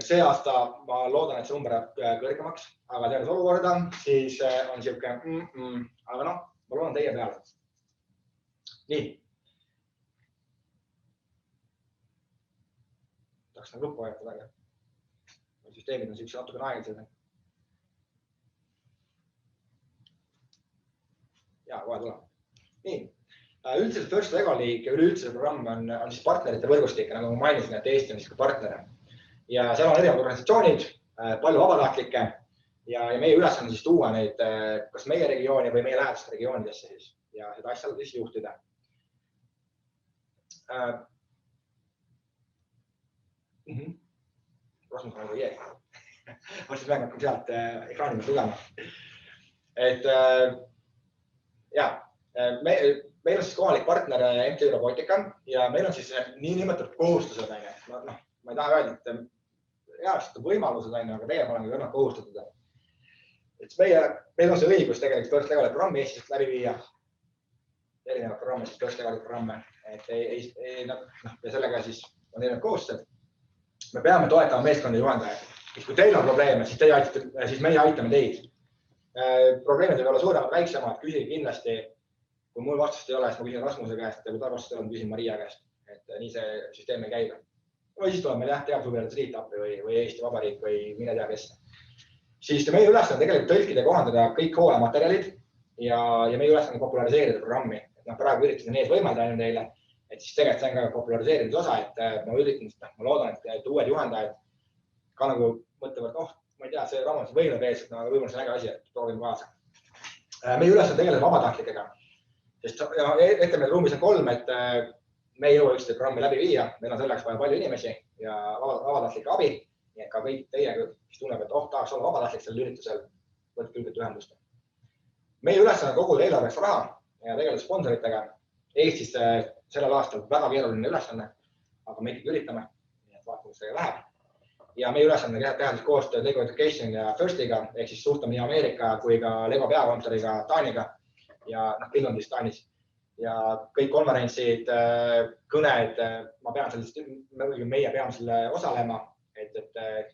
S1: See aasta ma loodan, et see number jääb kõrgemaks, aga teades olukorda, siis on siuke, aga noh, ma loodan teie peale. Nii. Tahaks nagu luppu vajatada, aga süsteemid on siukse natukene aeglased. Ja, kohe tuleb. Nii, üldiselt First Lego League ja üleüldse programm on siis partnerite võrgustik, nagu ma mainisin, et Eesti on siis ka partner. Ja seal on erinevad organisatsioonid, palju vabatahtlikke ja meie ülesanne siis tuua neid kas meie regiooni või meie lähedaste regioonidesse siis ja seda asja siis juhtida. Rasmus on nagu jeeg. Vastis mäng hakkab sealt ekraani pealt lugema. Et ja, meil on siis kohalik partner MTÜ Robotika ja meil on siis nii nimetatud kohustused. Ma ei taha öelda, et heast võimalused, aga teie oleme kõrnad kohustatud. Et meil on see õigus tegelikult First Lego programmi Eestist läbi viia. Erinevad programme, siis First Lego programme. Ja sellega siis on erinevad kohustused. Me peame toetama meeskonna juhendajaid. Kui teil on probleeme, siis meie aitame teid. Probleemid võib olla suuremad, väiksemad, küsige kindlasti. Kui mul vastust ei ole, siis ma küsin Rasmuse käest ja kui ta vastust ei ole, ma küsin Maria käest. Et nii see süsteem ei käiga. Või siis tuleb meil teadushuvilised riitapi või Eesti Vabariik või mine tea kes. Siis meie ülesanne on tegelikult tõlkida ja kohandada kõik hoolematerjalid ja meie ülesanne on populariseerida programmi. Praegu üritasin need võimalda ainult neile, et siis tegelikult see on ka populariseerimise osa, et ma loodan, et uued juhendajad ka nagu mõtlevad, ma ei tea, see raamat on võimle pees, aga võib-olla see on äge asi, et proovime kaasa. Meie ülesanne tegeleda vabatahtlikega, sest ette meil ruumis on 3, et me ei jõua üksteise programmi läbi viia, meil on selleks vaja palju inimesi ja vabatahtlike abi. Nii et ka kõik teie, kes tunneb, et tahaks olla vabatahtlik sellel üritusel, võtke ülgelt ühendust. Meie ülesanne on koguda eelarveks raha ja tegeleda sponsoritega. Eestis sellel aastal väga keeruline ülesanne, aga me ikkagi üritame, nii et vaatame, kus see läheb. Ja meie ülesanne on teha koostööd Lego Education ja Firstiga, ehk siis suhtleme nii Ameerika kui ka Lego peakontoriga Taaniga ja Finlandis Taanis. Ja kõik konverentsid, kõned, meie peame selle osalema, et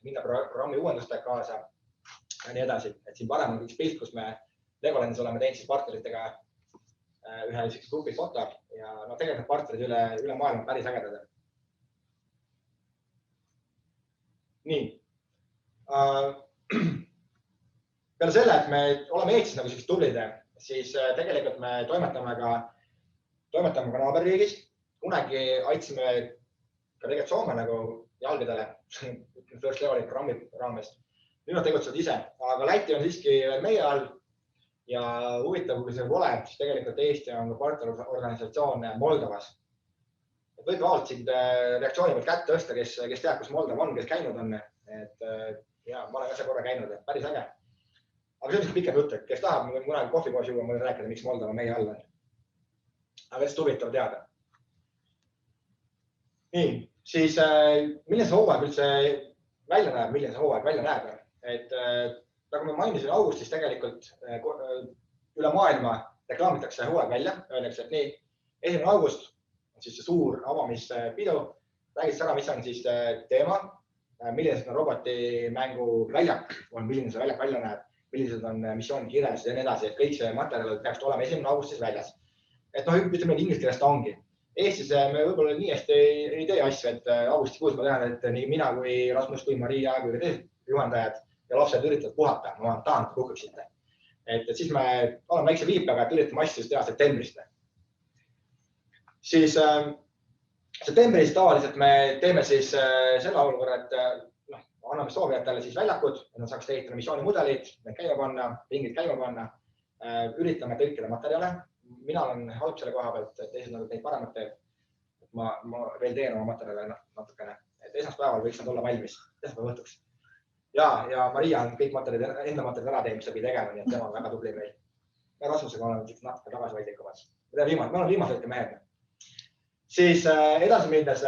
S1: minna programmi uuendustega kaasa ja nii edasi. Et siin varem on üks pilt, kus me Legolandis oleme teinud siis partneritega ühe grupi foto ja tegelikult partnerid üle maailma päris ägedad. Nii. Peale selle, et me oleme Eestis nagu sellised tublid, siis tegelikult me toimetame ka naaberriigis. Kunagi aitsime ka tegelikult Soome nagu jalgadele First Lego programmi raames. Nüüd nad tegutsevad ise, aga Läti on siiski meie all ja huvitav, kui see pole, siis tegelikult Eesti on ka partnerorganisatsioon Moldovas. Võib avalt siin reaktsiooni pealt kätt tõsta, kes teab, kus Moldov on, kes käinud on. Ja ma olen ka korra käinud, päris äge. Aga see on üks pikem jutt, kes tahab, mõnel kohvikoos juua, ma võin rääkida, miks Moldov on meie all on. Aga lihtsalt huvitav teada. Nii, siis milline see hooaeg üldse välja näeb, Et nagu ma mainisin augustis tegelikult üle maailma reklaamitakse hooaeg välja, öeldakse, et nii, 1. august on siis see suur avamispidu, räägid ära, mis on siis teema, millised on robotimängu väljak, milline see väljak välja näeb, millised on missiooni kirjas ja nii edasi, et kõik see materjal peaks olema 1. augustis väljas. Et ütleme, inglise keeles ta ongi. Eestis me võib-olla nii hästi ei tee asju, et augustikuus ma tean, et nii mina kui Rasmus kui Maria kui ka teised juhendajad ja lapsed üritavad puhata, ma tahan, et puhkaksite. Et siis me oleme väikse viipega, et üritame asju teha septembrist. Siis septembris tavaliselt me teeme siis selle olukorra, et anname soovijatele siis väljakud, et nad saaks ehitada missioonimudelid, need käima panna, ringid käima panna, üritame tõlkida materjale. Mina olen halb selle koha pealt, et teised neid paremat teeb. Ma veel teen oma materjale natukene, et esmaspäeval võiks nad olla valmis, esmaspäeva õhtuks. Ja Maria on kõik enda materjal ära teinud, mis ta pidi tegema, nii et tema on väga tubli meil. Ja Rasmusega oleme natuke tagasivaidlikumad. Me oleme viimased mehed. Siis edasi minnes,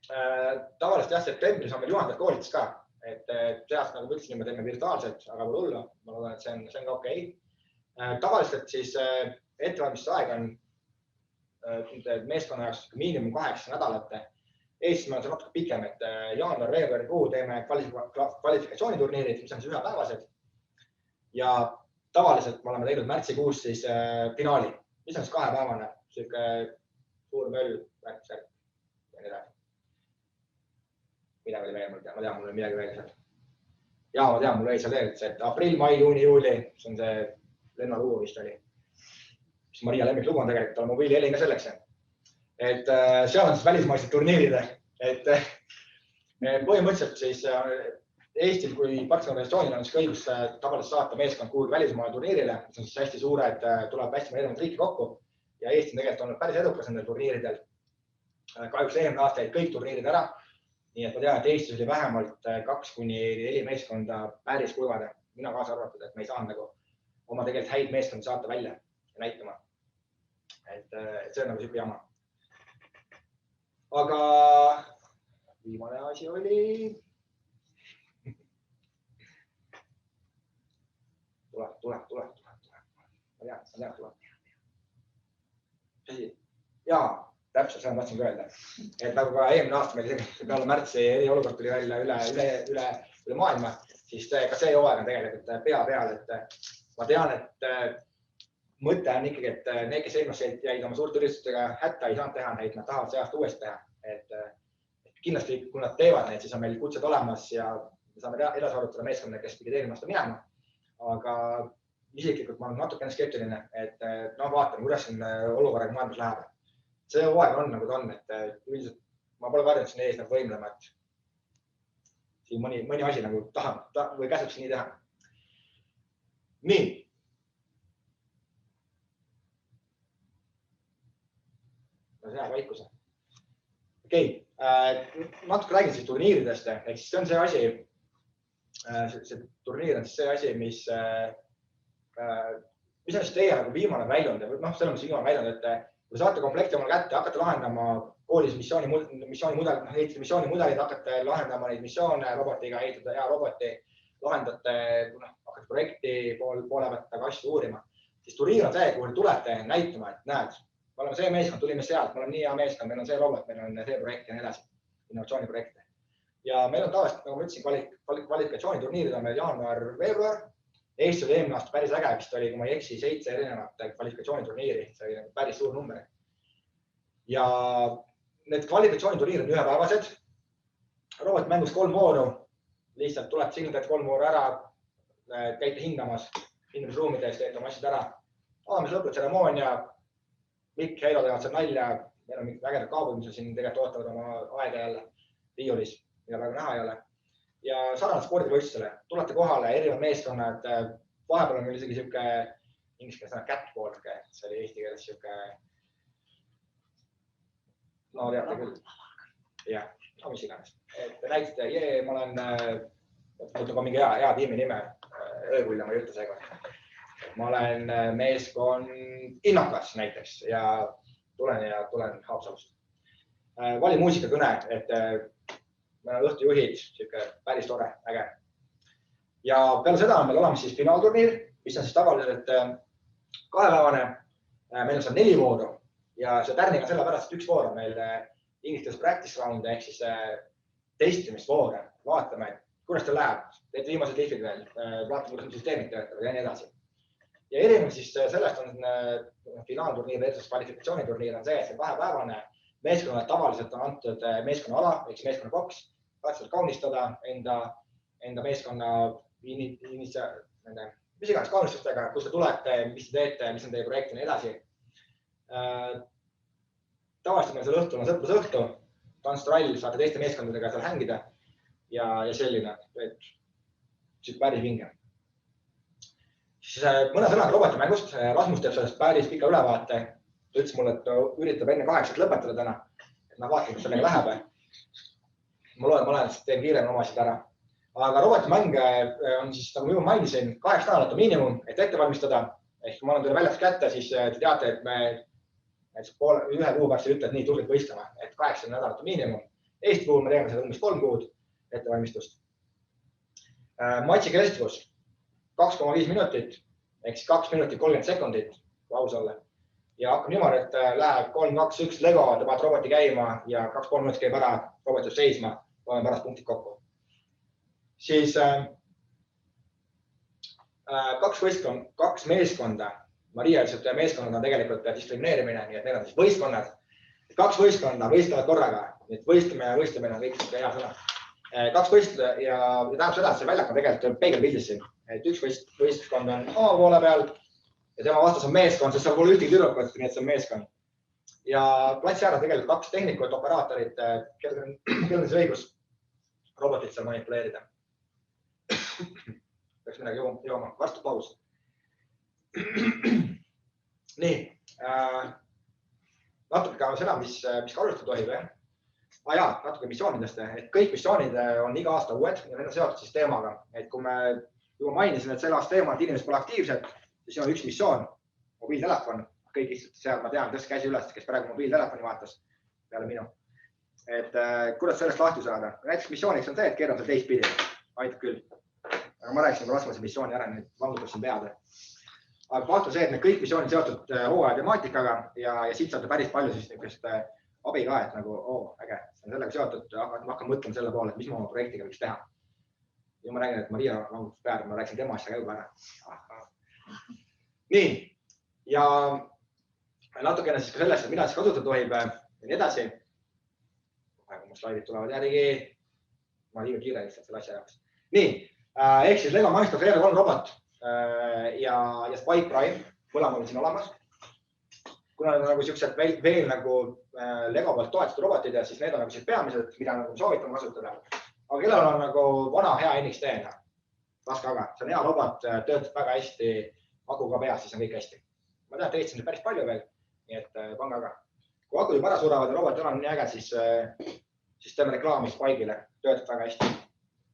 S1: Tavaliselt jah, septembris on meil juhendajad koolitus ka, et see aasta nagu ütlesin, me teeme virtuaalselt, aga pole hullu. Ma loodan, et see on ka okei. Tavaliselt siis ettevalmistusaeg on meeskonna jaoks miinimum 8 nädalat. Eestis meil on see natuke pikem, et jaanuar-veebruari kuu teeme kvalifikatsiooniturniirid, mis on siis ühepäevased. Ja tavaliselt me oleme teinud märtsikuus siis finaali, mis on siis 2-päevane, siuke suur möll, värksärk ja nii edasi. Midagi oli veel, ma tean, mul oli midagi veel seal. Ja ma tean, mul oli seal veel, et aprill, mai, juuni, juuli, see on see lennalugu vist oli. Mis Maria lemmiklugu on tegelikult, on mobiilihelin ka selleks. Et seal on siis välismaised turniirid. Et põhimõtteliselt siis Eestil kui partnerorganisatsioonil on siis õigus tavaliselt saata meeskond kuhugi välismaale turniirile, mis on siis hästi suured, tuleb hästi erinevad riiki kokku ja Eesti on tegelikult olnud päris edukas nendel turniiridel. Kahjuks eelmine aasta jäid kõik turniirid ära. Nii et ma tean, et Eestis oli vähemalt 2-4 meeskonda päris kuivade. Mina kaasa arvatud, et me ei saanud nagu oma tegelikult häid meeskondi saata välja ja näitama. Et see on nagu siuke jama. Aga viimane asi oli... Tuleb. Ma tean, tuleb. Jaa, täpselt, seda tahtsin ka öelda. Et nagu ka eelmine aasta meil peale märtsi eriolukord tuli välja üle maailma, siis ka see hooaeg on tegelikult pea peal. Et ma tean, et mõte on ikkagi, et need, kes eelmast jäid oma suurte üristustega hätta, ei saanud teha neid, nad tahavad see aasta uuesti teha. Et kindlasti, kui nad teevad neid, siis on meil kutsed olemas ja me saame edasi arutada meeskonna, kes pidi eelmast minema. Aga isiklikult ma olen natukene skeptiline, et vaatame, kuidas siin olukorraga maailmas läheb. See hooaeg on nagu ta on, et üldiselt ma pole varjanud siin ees nagu võimlema, et siin mõni asi nagu tahab või käsub siin nii teha. Nii. No see vaikuse. Okei, natuke räägin siis turniiridest, ehk siis see on see asi, see turniir on siis see asi, mis on siis teie nagu viimane väljund, selle mõttes viimane väljund, et kui saate komplekti omale kätte, hakkate lahendama koolis missioonimudelid, hakkate lahendama neid missioone robotiga, ehitada hea roboti, lahendate, hakkate projekti poole pealt asju uurima, siis turniir on see, kuhu tulete näitama, et näed, me oleme see meeskond, tulime sealt, me oleme nii hea meeskond, meil on see robot, meil on see projekt ja nii edasi, innovatsiooniprojekte. Ja meil on tavaliselt, nagu ma ütlesin, kvalifikatsiooniturniirid on meil jaanuar-veebruar. Eestis oli eelmine aasta päris äge, vist oli, kui ma ei eksi, 7 erinevat kvalifikatsiooniturniiri, see oli päris suur number. Ja need kvalifikatsiooniturniirid on ühepäevased, robotmängus 3 vooru, lihtsalt tulete sinna, teete 3 vooru ära, käite hindamisruumides, teete oma asjad ära. Aamis lõpud tseremoonia, Mikk Heilo teevad seal nalja, meil on mingid vägedad kaabud, mis on siin tegelikult ootavad oma aega jälle riiulis, mida praegu näha ei ole. Ja sarnane spordivõistlusele, tulete kohale, erinevad meeskonnad, vahepeal on meil isegi siuke inglise keeles sõna catwalk, see oli eesti keeles siuke no teate küll. Jah, mis iganes. Näitate, ma olen võtnud ka mingi hea tiimi nime, öökull ma ei ütle seega. Ma olen meeskond Innokas näiteks ja tulen Haapsalust. Vali muusikakõne, et meil on õhtujuhid, päris tore, äge. Ja peale seda on meil olemas siis finaalturniir, mis on siis tavaliselt 2-päevane. Meil on seal 4 vooru ja see tärning on sellepärast, et 1 voor on meil ingliskeeles practice round ehk siis testimisvoore. Vaatame, kuidas ta läheb, teete viimased lihvid veel, vaatame, kuidas süsteemid töötavad ja nii edasi. Ja erinev siis sellest on finaalturniir, eetsus kvalifikatsiooniturniir on see, et see 2-päevane meeskonnale tavaliselt on antud meeskonnaala, ehk meeskonna boks, katsed kaunistada enda meeskonna mis iganes kaunistustega, kus te tulete, mis te teete, mis on teie projekt ja nii edasi. Tavaliselt meil seal õhtul on sõprusõhtu, tantstrall, saate teiste meeskondadega seal hängida ja selline, et päris vinge. Siis mõne sõnaga robotimängust, Rasmus teeb sellest päris pika ülevaate. Ta ütles mulle, et ta üritab enne 8 lõpetada täna, et ma vaatan, kus sellega läheb. Ma olen, teen kiiremini oma asjad ära. Aga robotimäng on siis, nagu ma mainisin, 8 nädalat miinimum, et ette valmistada. Ehk kui ma olen teile väljaks kätte, siis te teate, et me ühe kuu pärast ütled nii tulid võistlema, et 8 nädalat miinimum. Eesti puhul me teeme seda umbes 3 kuud ettevalmistust. Matši kestvus 2,5 minutit, ehk siis 2 minutit 30 sekundit, kui aus olla. Ja hakkab niimoodi, et läheb 3, 2, 1 Lego, ta paned roboti käima ja 2,5 minutit käib ära, robot jääb seisma, loeme pärast punktid kokku. Siis 2 meeskonda. Maria ütles, et meeskonnad on tegelikult diskrimineerimine, nii et need on siis võistkonnad. 2 võistkonda võistlevad korraga, et võistlemine on kõik hea sõna. 2 võistleda ja tähendab seda, et see väljak on tegelikult peegelpildis siin. Et üks võistkond on oma poole peal ja tema vastus on meeskond, sest seal pole ühtegi tüdrukut, nii et see on meeskond. Ja platsi ära tegelikult 2 tehnikut, operaatorit, kellel on see õigus robotit seal manipuleerida. Peaks midagi jooma, varsti paus. Nii, natuke ka seda, mis alustada tohib. Natuke missioonidest, et kõik missioonid on iga aasta uued ja need on seotud siis teemaga. Et kui me juba mainisin, et selle aasta teema, et inimesed pole aktiivsed, siis on üks missioon, mobiiltelefon. Kõik istute seal, ma tean, tõesti käsi üles, kes praegu mobiiltelefoni vaatas peale minu. Et kuidas sellest lahti saada? Näiteks missiooniks on see, et keerame seda teistpidi. Aitab küll. Aga ma rääkisin rasvase missiooni ära, nüüd vangutasin pead. Aga fakt on see, et need kõik missioonid seotud hooaja temaatikaga ja siit saate päris palju siis niisugust abi ka, et nagu, äge, see on sellega seotud, ma hakkan mõtlema selle poole, et mis ma oma projektiga võiks teha. Ja ma räägin, et Maria vangutas peale, ma rääksin tema asja ka juba ära. Nii, ja natukene siis ka sellest, et mida siis kasutada tohib ja nii edasi. Kui mu slaidid tulevad järgi, ma liiga kiire lihtsalt selle asja jaoks. Nii, ehk siis Lego Mindstorm R3 robot ja Spike Prime, mõlemad on siin olemas. Kuna need on nagu sellised veel nagu Lego poolt toetatud robotid ja siis need on nagu peamised, mida nagu soovitame kasutada. Aga kellel on nagu vana hea NXT, laske aga. See on hea robot, töötab väga hästi, aku ka peas, siis on kõik hästi. Ma tean, et eestsin päris palju veel, nii et pange aga. Kui aku juba ära surevad ja robot on nii äge, siis teeme reklaami Spike'ile, töötab väga hästi.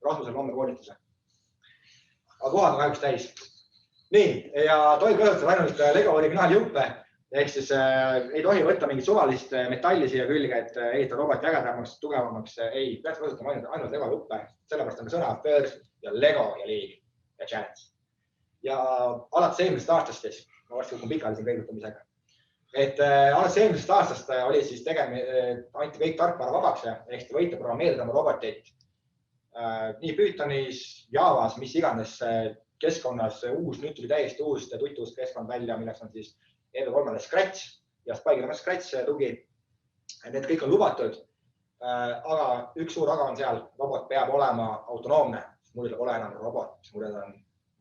S1: Rasmusel homme koolituse. Aga kohad on kahjuks täis. Nii, ja tohib kasutada ainult Lego originaaljuppe. Ehk siis ei tohi võtta mingit suvalist metalli siia külge, et ehitada roboti ägedamaks, tugevamaks. Ei, peaks kasutama ainult Lego juppe. Sellepärast on sõna First ja Lego ja League ja Challenge. Ja alates eelmisest aastast siis, ma varsti kukun pikali siin kõigutamisega. Et alates eelmisest aastast oli siis anti kõik tarkvara vabaks, ehk te võite programmeerida oma robotit nii Pythonis, Javas, mis iganes keskkonnas uus, nüüd tuli täiesti uus tuttuust keskkond välja, milleks on siis EV3 Scratch ja Spike'il on Scratch tugi. Need kõik on lubatud, aga üks suur aga on seal, robot peab olema autonoomne, sest muidu ta pole enam robot, sest muidu ta on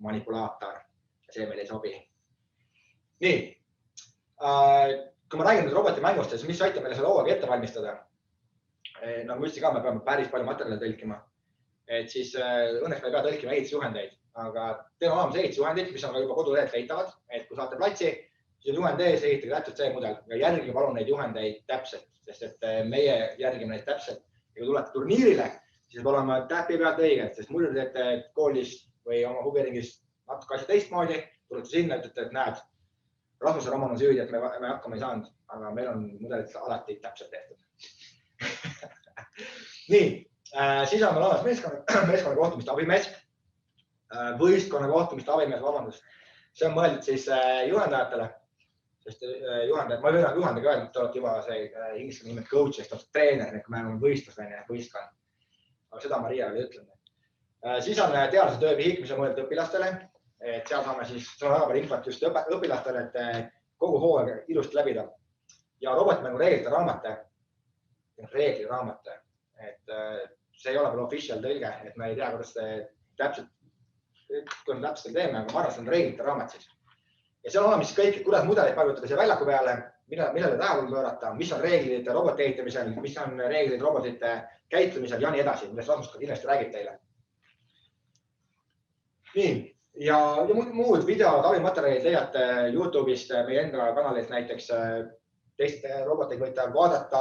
S1: manipulaator ja see meil ei sobi. Nii, kui ma räägin nüüd roboti mängust, siis mis aitab meile seda hooaega ette valmistada? Nagu ma ütlesin ka, me peame päris palju materjale tõlkima. Et siis õnneks me ei pea tõlkima ehitusjuhendeid, aga teil on olemas ehitusjuhendid, mis on ka juba kodulehed leitavad, et kui saate platsi, siis on juhend ees, ehitage täpselt see mudel ja järgige palun neid juhendeid täpselt, sest et meie järgime neid täpselt. Ja kui tulete turniirile, siis peab olema täpi pealt õiged, sest muidu teete koolis või oma huviringis natuke asja teistmoodi, tulete sinna, ütlete, et näed, Rasmuse Roman on süüdi, et me hakkama ei saanud, aga meil on mudelid alati täpselt tehtud. Nii, siis on meil olemas meeskonna kohtumiste abimees, võistkonna kohtumiste abimees, vabandust. See on mõeldud siis juhendajatele, sest juhendajad, ma ei võin juhendaga öelda, et te olete juba see ingliskeelne nimed coach, ehk olete treener, ehk me oleme võistlusvenja, võistkond. Aga seda Maria oli ütlenud. Siis on teadlase töö vihik, mis on mõeldud õpilastele. Et seal saame siis väga palju infot just õpilastele, et kogu hooaega ilusti läbida. Ja robotimängu reegliraamat, et see ei ole veel official tõlge, et me ei tea, kuidas täpselt teeme, aga ma arvan, see on reeglite raamat siis. Ja seal on olemas kõik, kuidas mudelid paigutada siia väljaku peale, millele tähelepanu pöörata, mis on reeglid roboti ehitamisel, mis on reeglid robotite käitlemisel ja nii edasi, millest Rasmus ka kindlasti räägib teile. Nii, ja muud videod, abimaterjalid leiate YouTube'ist, meie enda kanalilt näiteks teiste roboteid võite vaadata,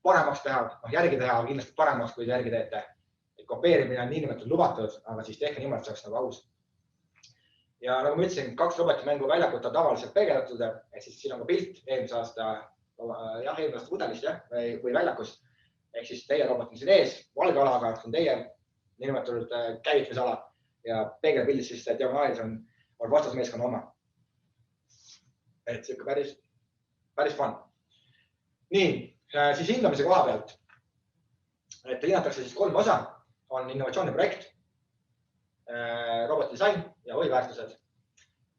S1: paremaks teha, järgi teha, kindlasti paremaks, kui te järgi teete. Kopeerimine on niinimetatud lubatud, aga siis tehke niimoodi, et saaks nagu aus. Ja nagu ma ütlesin, 2 robotimängu väljakut on tavaliselt peegeldatud, et siis siin on ka pilt eelmise aasta mudelist või väljakust. ehk siis teie robot on siin ees, valge alaga, see on teie nimetatud käivitamisala ja peegelpildis siis diagonaalis on vastasmeeskonna oma. Et siuke päris fun. Nii, siis hindamise koha pealt. Et hinnatakse siis 3 osa, on innovatsiooniprojekt, robotdisain ja põhiväärtused.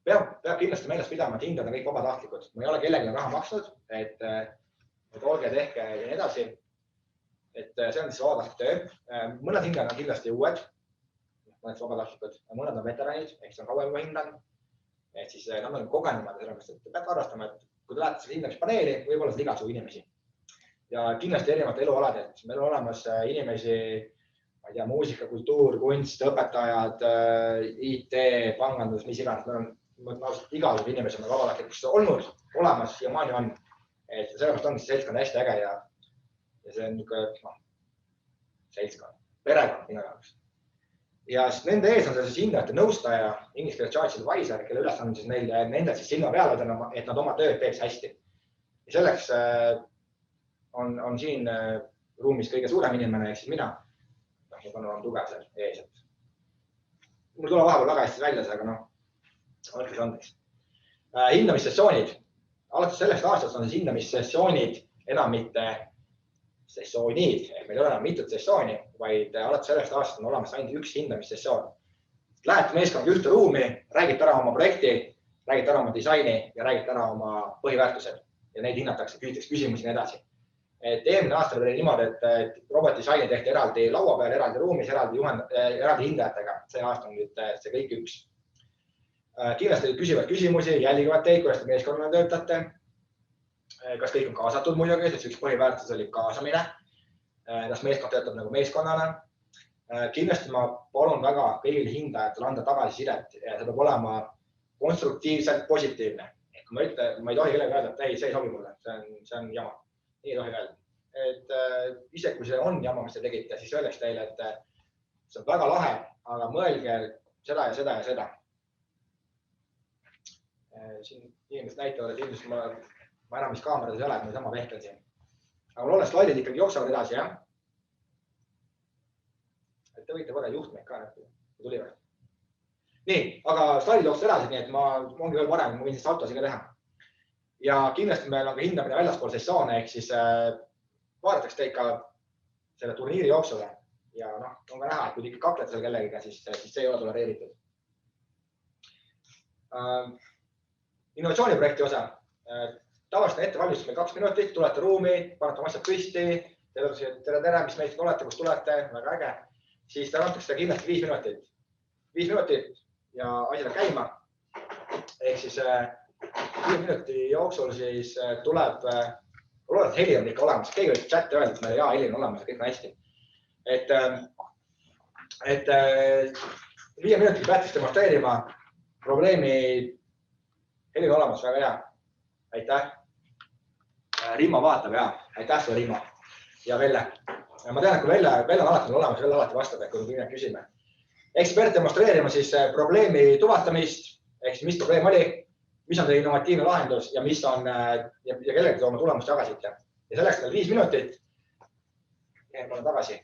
S1: Peab kindlasti meeles pidama, et hindad on kõik vabatahtlikud. Ma ei ole kellelegi raha maksnud, et olge tehke ja nii edasi. Et see on siis vabatahtlik töö. Mõned hindajad on kindlasti uued, mõned vabatahtlikud, mõned on veteranid, ehk see on kauem juba hindan. Et siis nad on kogenumad ja sellepärast, et peate arvestama, et kui te lähete selle hindamispaneeli, võib-olla seda igasugu inimesi. Ja kindlasti erinevate elualadelt. Meil on olemas inimesi, ma ei tea, muusika, kultuur, kunst, õpetajad, IT, pangandus, mis iganes. Meil on igasugu inimesi on vabatahtlikus olnud, olemas ja maani on. Et sellepärast on see seltskond hästi äge ja see on niisugune seltskond, perekond minu jaoks. Ja nende ees on siis hindajate nõustaja, inglise keeles charge advisor, kelle ülesanne on siis nende siis silma peal, et nad oma tööd teeks hästi. Ja selleks on siin ruumis kõige suurem inimene, ehk siis mina. Ma pean olema tugev seal ees. Mul tuleb vahepeal väga hästi välja, aga olekes andeks. Hindamissessioonid. Alates sellest aastast on siis hindamissessioonid enam mitte sessioonid, meil ei ole enam mitut sessiooni, vaid alates sellest aastast on olemas ainult üks hindamissessioon. Lähete meeskonnaga ühte ruumi, räägite ära oma projekti, räägite ära oma disaini ja räägite ära oma põhiväärtused ja neid hinnatakse, küsitakse küsimusi ja nii edasi. Et eelmine aasta oli niimoodi, et robotdisaini tehti eraldi laua peal, eraldi ruumis, eraldi hindajatega. See aasta on nüüd see kõik üks. Kindlasti küsivad küsimusi, jälgivad teid, kuidas te meeskonnana töötate. Kas kõik on kaasatud muidugi, sest üks põhiväärtus oli kaasamine. Kas meeskond töötab nagu meeskonnana. Kindlasti ma palun väga kõigil hindajatel anda tagasisidet ja see peab olema konstruktiivselt positiivne. Ma ei tohi kellegi öelda, et ei, see ei sobi mulle, see on jama. Nii ei tohi öelda. Et ise kui see on jama, mis te tegite, siis öeldaks teile, et see on väga lahe, aga mõelge seda ja seda ja seda. Siin inimesed näitavad, et ilmselt ma enam mis kaamerad ei ole, et ma sama vehklen siin. Aga mul olen slaidid ikkagi jooksevad edasi, jah? Et te võite võrra juhtmeid ka näppida, kui tuli või. Nii, aga slaidid jooksevad edasi, nii et ma ongi veel parem, ma võin siis saltosi ka teha. Ja kindlasti meil on ka hindamine väljaspool sessioone, ehk siis vaadatakse teid ka selle turniiri jooksule. Ja on ka näha, et kui te ikka kaklete seal kellegiga, siis see ei ole tolereeritud. Innovatsiooniprojekti osa. Tavaliselt ettevalmistus meil 2 minutit, tulete ruumi, panete oma asjad püsti, tere, mis meist olete, kus tulete, väga äge. Siis te antakse kindlasti 5 minutit. 5 minutit ja asi läheb käima. Ehk siis 5 minuti jooksul siis tuleb, olevat heli on ikka olemas, keegi võib chatti öelda, et meil jaa, heli on olemas ja kõik on hästi. Et 5 minutit peate demonstreerima probleemi, heli on olemas, väga hea. Aitäh. Rimma vaatab, jah. Aitäh sulle, Rimma. Ja Velle. Ma tean, et kui Velle on alati olemas, Velle alati vastab, et kui me küsime. Ekspert demonstreerima siis probleemi tuvastamist, ehk mis probleem oli, mis on teie innovatiivne lahendus ja mis on, ja kellegi te oma tulemust jagasite. Ja selleks on 5 minutit. Ma olen tagasi.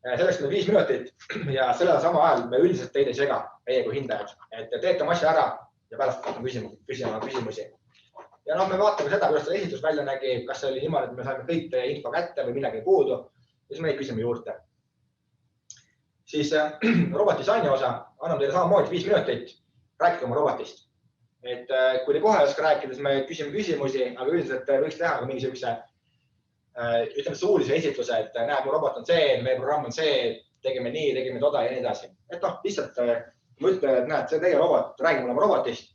S1: Selleks on 5 minutit ja selle sama ajal me üldiselt teid ei sega, meie kui hindajad. Et teete oma asja ära ja pärast küsima küsimusi. Ja me vaatame seda, kuidas see esitus välja nägi, kas see oli niimoodi, et me saime kõik teie info kätte või midagi puudu. Ja siis me neid küsime juurde. Siis robotdisaini osa annab teile samamoodi 5 minutit. Rääkige oma robotist. Et kui te kohe ei oska rääkida, siis me küsime küsimusi, aga üldiselt võiks teha ka mingi siukse, ütleme suulise esitluse, et näeb, mu robot on see, meie programm on see, tegime nii, tegime toda ja nii edasi. Et lihtsalt ma ütlen, et näed, see teie robot, räägi mulle oma robotist.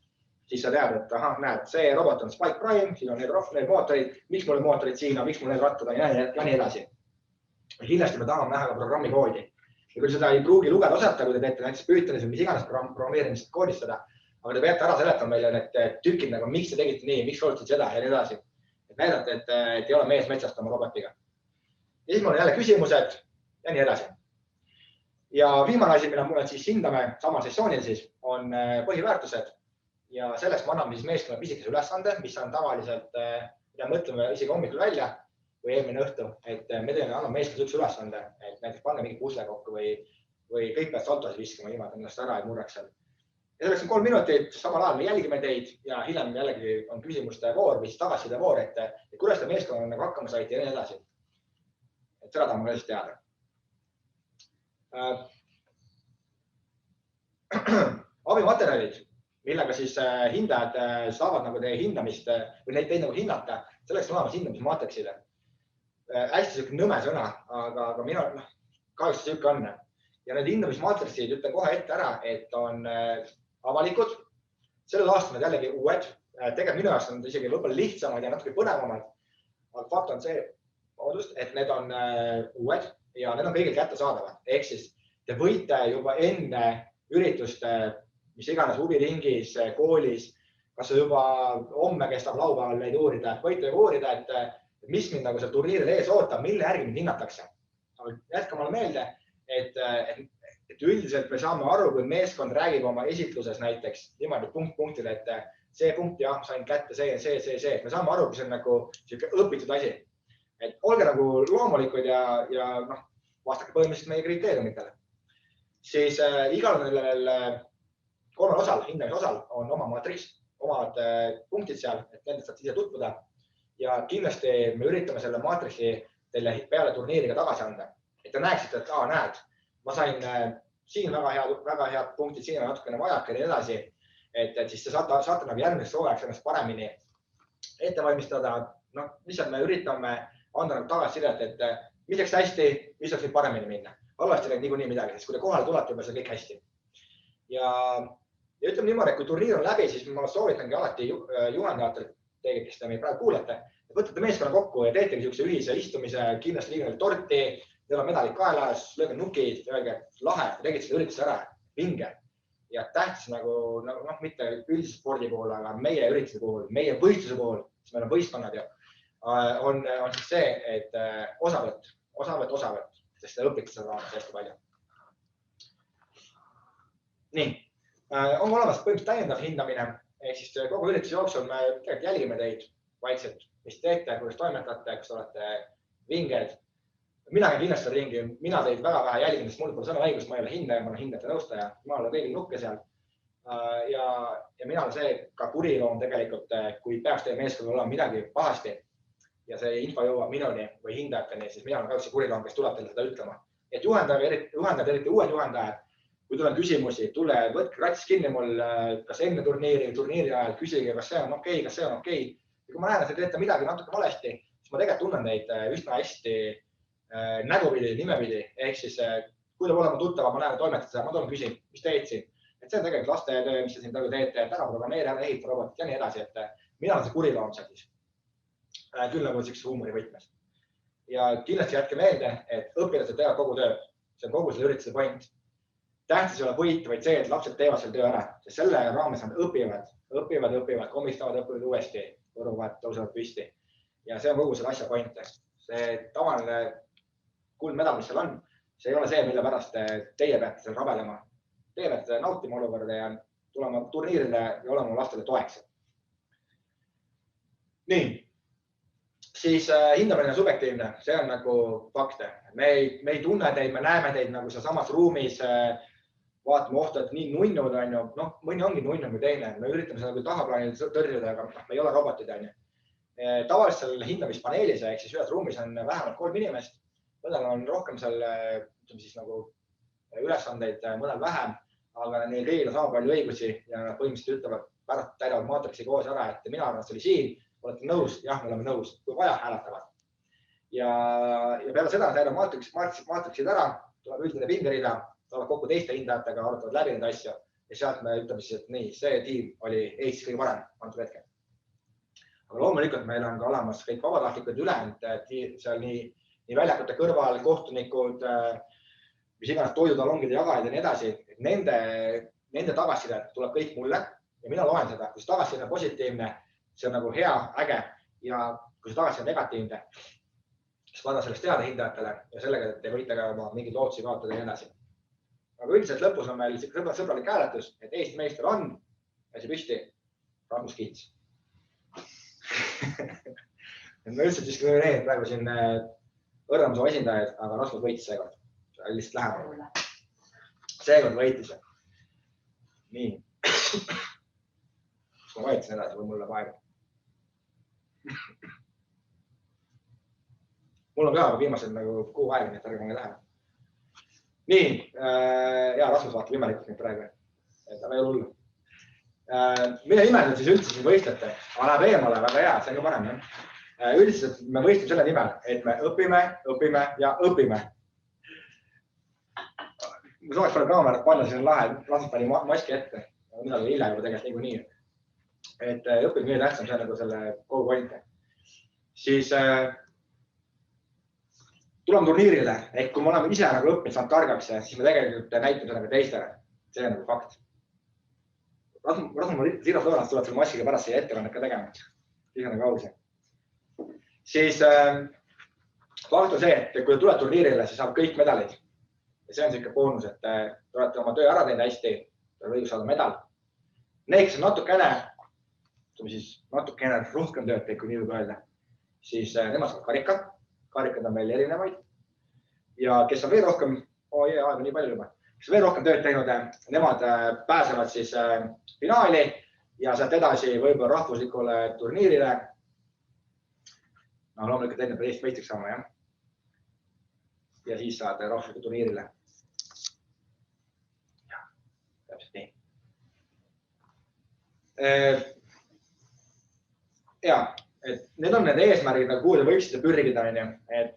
S1: Siis sa tead, et näed, see robot on Spike Prime, siin on need mootorid, miks mul mootorid siin on, miks mul need rattad on ja nii edasi. Kindlasti me tahame näha ka programmi koodi. Ja kui seda ei pruugi lugeda osata, kui te teete näiteks Pythonis või mis iganes programmeerimist koodistada, aga te peate ära seletama meile need tükid, nagu miks te tegite nii, miks olete seda ja nii edasi. Et näidata, et ei ole mees metsast oma robotiga. Ja siis mul on jälle küsimused ja nii edasi. Ja viimane asi, mida mul siis hindame samal sessioonil siis, on põhiväärtused. Ja sellest ma anname siis meeskonna pisikese ülesande, mis on tavaliselt, mida mõtleme isegi hommikul välja. või eelmine õhtu, et me anname meeskonda üks ülesande, et näiteks pange mingi pusle kokku või kõik peavad saltosid viskama ilma, et ennast ära ei murraks seal. Ja selleks on 3 minutit, samal ajal me jälgime teid ja hiljem jällegi on küsimuste voor või siis tagasiside voor, et kuidas te meeskonnal nagu hakkama saite ja nii edasi. Et seda tahame ka siis teada. Abimaterjalid, millega siis hindajad saavad nagu teie hindamist või neid nagu hinnata, selleks on olemas hindamismaatriksile. Hästi selline nõme sõna, aga mina kahjuks siuke on. Ja need hindamismaatriksid ütlen kohe ette ära, et on avalikud. Sellel aastal need jällegi uued. Tegelikult minu jaoks on isegi võib-olla lihtsamad ja natuke põnevamad. Aga fakt on see, et need on uued ja need on kõigil kättesaadavad. Ehk siis te võite juba enne üritust, mis iganes huviringis, koolis, kas juba homme kestab laupäeval neid uurida, võite uurida, et mis mind nagu seal turniiril ees ootab, mille järgi mind hinnatakse. Aga jätkame meelde, et üldiselt me saame aru, kui meeskond räägib oma esitluses näiteks niimoodi punkt-punktile, et see punkt, jah, sain kätte see. Me saame aru, kui see on nagu õpitud asi. Et olge nagu loomulikud ja vastake põhimõtteliselt meie kriteeriumitele. Siis igal nendel 3 osal, hindamise osal on oma maatriks, omad punktid seal, et nendest saad ise tutvuda. Ja kindlasti me üritame selle maatriksi teile peale turniiriga tagasi anda. Et te näeksite, et näed, ma sain siin väga head punktid, siin on natukene vajaka ja nii edasi. Et siis te saate nagu järgmiseks hooajaks ennast paremini ette valmistada. Lihtsalt me üritame anda nagu tagasisidet, et mis läks hästi, mis oleks paremini minna. Halvasti läks niikuinii midagi, sest kui te kohale tulete, juba see kõik hästi. Ja ütleme niimoodi, et kui turniir on läbi, siis ma soovitangi alati juhendajatel, teie, kes te meid praegu kuulete, et võtate meeskonna kokku ja teetegi niisuguse ühise istumise, kindlasti liignel torti, teil on medalid kaelas, lööge nukid, öelge lahe, tegid seda ürituse ära, vinge. Ja tähtis nagu, mitte üldise spordi puhul, aga meie ürituse puhul, meie võistluse puhul, siis meil on võistkonnad ju, on siis see, et osavõtt, sest te õpite seda hästi palju. Nii, on olemas põhimõtteliselt täiendav hindamine, ehk siis kogu ürituse jooksul me jälgime teid vaikselt, mis teete, kuidas toimetate, kas olete vinged. Mina käin kindlasti ringi, mina teid väga vähe jälgin, sest mul pole sõna õigust, ma ei ole hindaja, ma olen hindajate nõustaja, ma olen kõigil nukke seal. Ja mina olen see ka kuriloom tegelikult, kui peaks teie meeskonnal olema midagi pahasti ja see info jõuab minuni või hindajateni, siis mina olen ka see kuriloom, kes tuleb teile seda ütlema. Et juhendajad, eriti uued juhendajad, kui tuleb küsimusi, tule, võtke rats kinni mul, kas enne turniiri ajal, küsige, kas see on okei, kas see on okei. Ja kui ma näen, et te teete midagi natuke valesti, siis ma tegelikult tunnen neid üsna hästi nägupidi, nimepidi. Ehk siis, kui te olema tuttava, ma näen toimetada, ma tulen küsin, mis teed siin. Et see on tegelikult lastetöö, mis te siin teete, täna programmeeri, ehita robotit ja nii edasi. Et mina olen see kuriloom seal siis. Küll nagu sellises huumori võtmes. Ja kindlasti jätke meelde, et õpilased teevad kogu töö. See on kogu selle ürituse point. Tähtis ei ole võit, vaid see, et lapsed teevad selle töö ära. Sest selle raames nad õpivad, komistavad, õpivad uuesti, võruvad, tõusevad püsti. Ja see on kogu selle asja point. See tavaline kuldmedal, mis seal on, see ei ole see, mille pärast teie peate seal rabelema. Teie peate nautima olukorda ja tulema turniirile ja olema lastele toeks. Nii. Siis hindamine on subjektiivne, see on nagu fakte. Me ei tunne teid, me näeme teid nagu seal samas ruumis, vaatame ohtu, et nii nunnud on ju, mõni ongi nunnum kui teine. Me üritame seda küll tahaplaanil tõrjuda, aga me ei ole robotid on ju. Tavaliselt seal hindamispaneelis, ehk siis ühes ruumis on vähemalt 3 inimest. Mõnel on rohkem seal nagu ülesandeid, mõnel vähem, aga neil kõigil on sama palju õigusi ja nad põhimõtteliselt ütlevad, pärast täidavad maatriksi koos ära, et mina arvan, et see oli siin. Olete nõus? Jah, me oleme nõus. Kui vaja, hääletavad. Ja peale seda täidab maatriksid ära, tuleb üldine pingerida, saavad kokku teiste hindajatega, arutavad läbi neid asju ja sealt me ütleme siis, et nii, see tiim oli Eestis kõige parem antud hetkel. Aga loomulikult meil on ka olemas kõik vabatahtlikud ülejäänud, seal nii väljakute kõrval, kohtunikud, mis iganes toidutalongide jagajad ja nii edasi. Nende tagasisidet tuleb kõik mulle ja mina loen seda, kui see tagasiside on positiivne, see on nagu hea, äge ja kui see tagasiside on negatiivne, siis ma annan sellest teada hindajatele ja sellega te võite ka oma mingid lootsi kaotada ja nii edasi. Aga üldiselt lõpus on meil sõbralik hääletus, et Eesti meister on käsi püsti, Rasmus Kiits. Ma üldse diskrimineerin praegu siin Õrnamu esindajaid, aga Rasmus võitis seekord. Lihtsalt läheb. Seekord võitis. Nii. Kas ma vajutasin edasi või mulle vaegu? Mul on ka viimased nagu kuu aega, nii et ärge pange tähele. Nii. Ja Rasmus vaatab imelikult nüüd praegu. Et aga ei ole hullu. Mille nimel siis üldse siin võistlete? Läheb eemale, väga hea, see on ka parem. Üldiselt me võistleme selle nimel, et me õpime ja õpime. Ma saaks palju kaamerat panna, siis on lahe, Rasmus pani maski ette. Midagi hilja juba tegelikult niikuinii. Et õpime kõige tähtsam, see on nagu selle kogu point. Siis tuleme turniirile, ehk kui me oleme ise nagu õppinud, saanud targaks, siis me tegelikult näitame seda ka teistele. See on nagu fakt. Rasmus Siiraf Loonast tuleb selle maskiga pärast siia ettekannet ka tegema. Siis on nagu ausi. Siis fakt on see, et kui te tulete turniirile, siis saab kõik medalid. Ja see on selline boonus, et te olete oma töö ära teinud hästi, te olete õigus saada medal. Need, kes on natukene rohkem tööd teid, kui nii võib öelda, siis nemad saavad karika. Karikad on meil erinevaid. Ja kes on veel rohkem, aeg on nii palju juba, kes on veel rohkem tööd teinud, nemad pääsevad siis finaali ja sealt edasi võib-olla rahvuslikule turniirile. No, loomulikult enne Eesti meistriks saama, jah. Ja siis saad rahvuslikule turniirile. Ja, täpselt nii. Ja, et need on need eesmärgid, kuhu te võiksite pürgida, et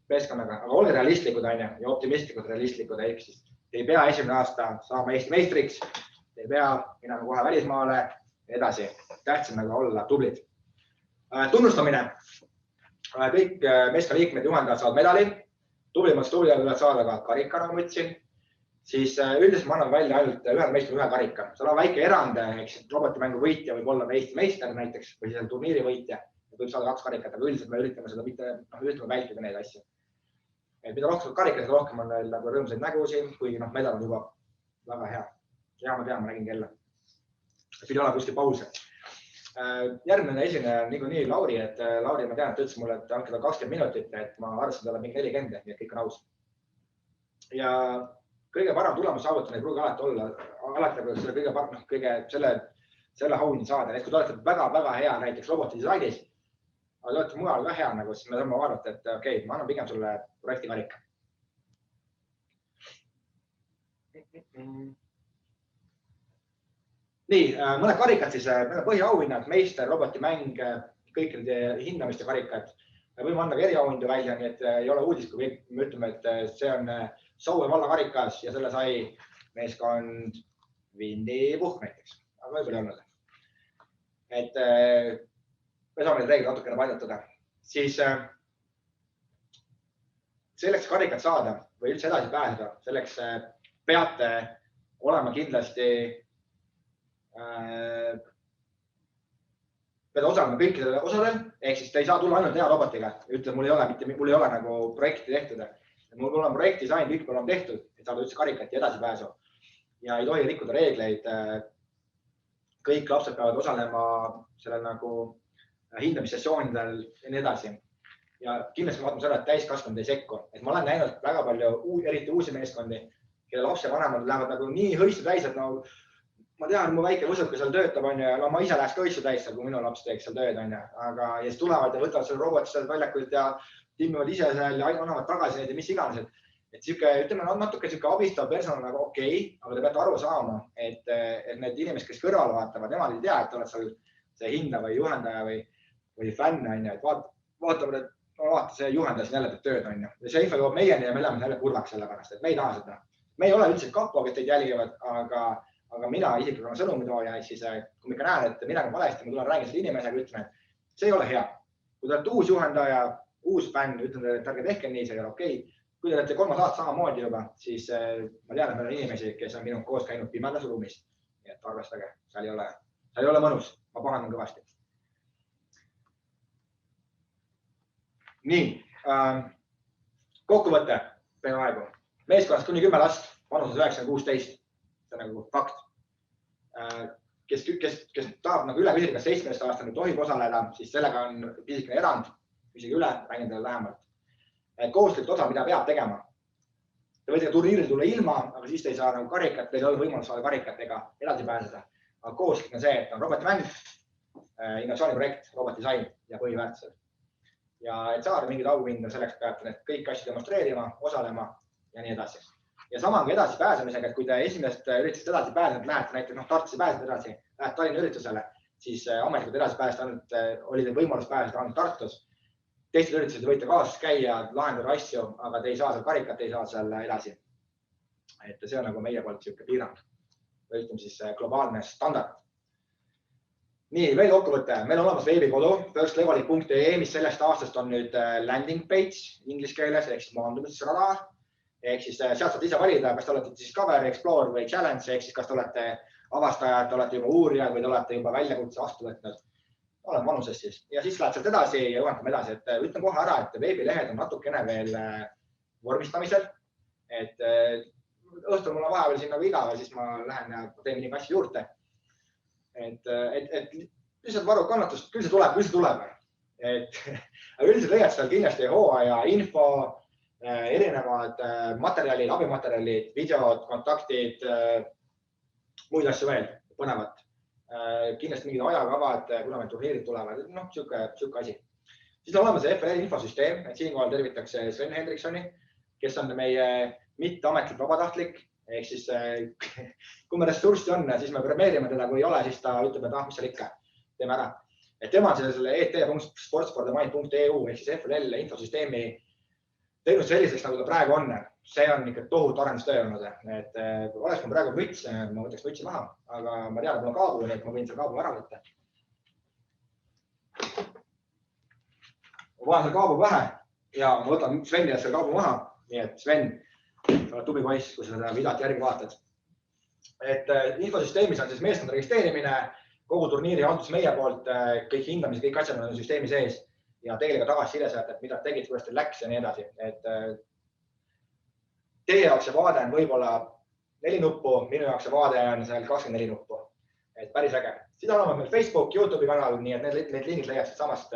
S1: meeskonnaga, aga olge realistlikud ja optimistlikud realistlikud, ehk siis te ei pea esimene aasta saama Eesti meistriks, te ei pea minema kohe välismaale edasi. Tähtsam nagu olla tublid. Tunnustamine. Kõik meeskonnaliikmed ja juhendajad saavad medali. Tublimaks tublidad võivad saada ka karika, nagu ma ütlesin. Siis üldiselt ma annan välja ainult ühel meeskonnal ühe karika. Seal on väike erand, eks robotimängu võitja võib olla Eesti meister näiteks või seal turniiri võitja. Võib saada 2 karikat, aga üldiselt me üritame seda mitte, üritame vältida neid asju. Mida rohkem karikad, seda rohkem on nagu rõõmsaid nägusi, kuigi medal on juba väga hea. Ja ma tean, ma nägin kella. Pidi olema kuskil pause. Järgmine esineja on niikuinii Lauri, et Lauri, ma tean, et ütles mulle, et andke ta 20 minutit, et ma arvasin talle mingi 40, nii et kõik on aus. Ja kõige parem tulemus saavutamine ei pruugi alati olla, alati selle kõige parem, selle hauni saada. Et kui te olete väga-väga hea näiteks roboti disainis, aga te olete mujal ka hea, siis me saame vaadata, et okei, ma annan pigem sulle projekti karika. Nii, mõned karikad siis, põhiauhinnad, meister, robotimäng, kõik need hindamiste karikad. Me võime anda ka eriauhindu välja, nii et ei ole uudis, kui me ütleme, et see on Saue valla karikas ja selle sai meeskond Vindi Puhk näiteks, aga võib-olla ei olnud. Et me saame neid reegleid natukene painatada. Siis selleks karikat saada või üldse edasi pääseda, selleks peate olema kindlasti pead osalema kõikidel osadel, ehk siis te ei saa tulla ainult hea robotiga. Ütled, mul ei ole nagu projekti tehtud. Mul on projekti sain, kõik on tehtud, et saada üldse karikat ja edasi pääsu. Ja ei tohi rikkuda reegleid. Kõik lapsed peavad osalema selle nagu hindamissessioonidel ja nii edasi. Ja kindlasti ma vaatan selle, et täiskasvanud ei sekku. Et ma olen näinud väga palju, eriti uusi meeskondi, kelle lapse vanemad lähevad nagu nii hõistu täis, et no, ma tean, mu väike võsuke seal töötab, no ma ise läheks ka hõistu täis, kui minu laps teeks seal tööd, aga ja siis tulevad ja võtavad selle roboti seal väljakult ja timmivad ise seal ja annavad tagasi neid ja mis iganes. Et ütleme, natuke abistav personal nagu okei, aga te peate aru saama, et need inimesed, kes kõrval vaatavad, nemad ei tea, et oled seal see hinda või juhendaja või fänn, et vaatavad, et vaata, see juhendaja siin jälle teeb tööd, ja see info jõuab meieni ja me läheme jälle kurvaks selle pärast, et me ei taha seda. Me ei ole üldse kapo, kes teid jälgivad, aga mina isiklikult olen sõnumitooja, siis kui ma ikka näen, et midagi on valesti, ma tulen räägin selle inimesega, ütlen, et see ei ole hea. Kui te olete uus juhendaja, uus fänn, ütlen, et ärge tehke nii, see ei ole okei. Kui te olete 3 aastat samamoodi juba, siis ma tean, et meil on inimesi, kes on minuga koos käinud pimedas ruumis. Nii et arvestage, seal ei ole mõnus, ma pahandan kõvasti. Nii, kokkuvõte peaaegu. Meeskonnast kuni 10 last, vanuses 9-16, see on nagu fakt. kes tahab nagu üle küsida, kas 17-aastane tohib osaleda, siis sellega on pisikene erand, isegi üle, räägin teile lähemalt. Kohustuslik osa, mida peab tegema. Te võite turniiril tulla ilma, aga siis te ei saa nagu karikat, teil ei ole võimalus saada karikat ega edasi pääseda. Aga kohustuslik on see, et on roboti mäng, innovatsiooniprojekt, robotdisain ja põhiväärtused. Ja et saada mingid auhinda, selleks peate need kõik asju demonstreerima, osalema ja nii edasi. Ja sama on ka edasi pääsemisega, et kui te esimest üritusest edasi pääsed, lähete näiteks Tartusse pääsed edasi, lähete Tallinna üritusele, siis ametlikult edasi pääsed oli teil võimalus pääseda ainult Tartus. Teistel üritused võite kaasas käia, lahendada asju, aga te ei saa seal karikat, ei saa seal edasi. Et see on nagu meie poolt siuke piirang. Või ütleme siis globaalne standard. Nii, veel kokkuvõte. Meil on olemas veebikodu firstlevelit.ee, mis sellest aastast on nüüd landing page inglise keeles, ehk siis maandumisradar. Ehk siis sealt saate ise valida, kas te olete Discover, Explore või Challenge, ehk siis kas te olete avastajad, te olete juba uurijad või te olete juba väljakutse vastu võtnud. Olen vanuses siis. Ja siis lähed sealt edasi ja juhendame edasi. Et ütlen kohe ära, et veebilehed on natukene veel vormistamisel. Et õhtul mul on vahepeal siin nagu igava, siis ma lähen ja teen mingi asju juurde. Et lihtsalt varu kannatust, küll see tuleb. Aga üldiselt leiad seal kindlasti hooaja info, erinevad materjalid, abimaterjalid, videod, kontaktid, muid asju veel põnevat. Kindlasti mingid ajakavad, kuna meil turniirid tulevad, siuke asi. Siis on olemas FLL infosüsteem, et siinkohal tervitakse Sven Hendriksoni, kes on meie mitteametlik vabatahtlik. Ehk siis, kui me ressurssi on, siis me premeerime teda, kui ei ole, siis ta ütleb, et mis seal ikka, teeme ära. Et tema on selle et.sportspordemind.eu ehk siis FLL infosüsteemi teinud selliseks, nagu ta praegu on. See on ikka tohutu arendustöö olnud. Et oleks ma praegu müts, ma võtaks mütsi maha, aga ma tean, et mul on kaabu, nii et ma võin selle kaabu ära võtta. Ma vahen selle kaabu pähe ja ma võtan Svenile selle kaabu maha. Nii et Sven, sa oled tubli poiss, kui sa seda videot järgi vaatad. Et infosüsteemis on siis meeskonna registreerimine, kogu turniiri haldus meie poolt, kõik hindamised, kõik asjad on süsteemi sees ja tegelikult tagasisideselt, et mida tegid, kuidas teil läks ja nii edasi. Et teie jaoks see vaade on võib-olla 4 nuppu, minu jaoks see vaade on seal 24 nuppu. Et päris äge. Siis on meil Facebook, YouTube'i kanal, nii et need liinid leiad samast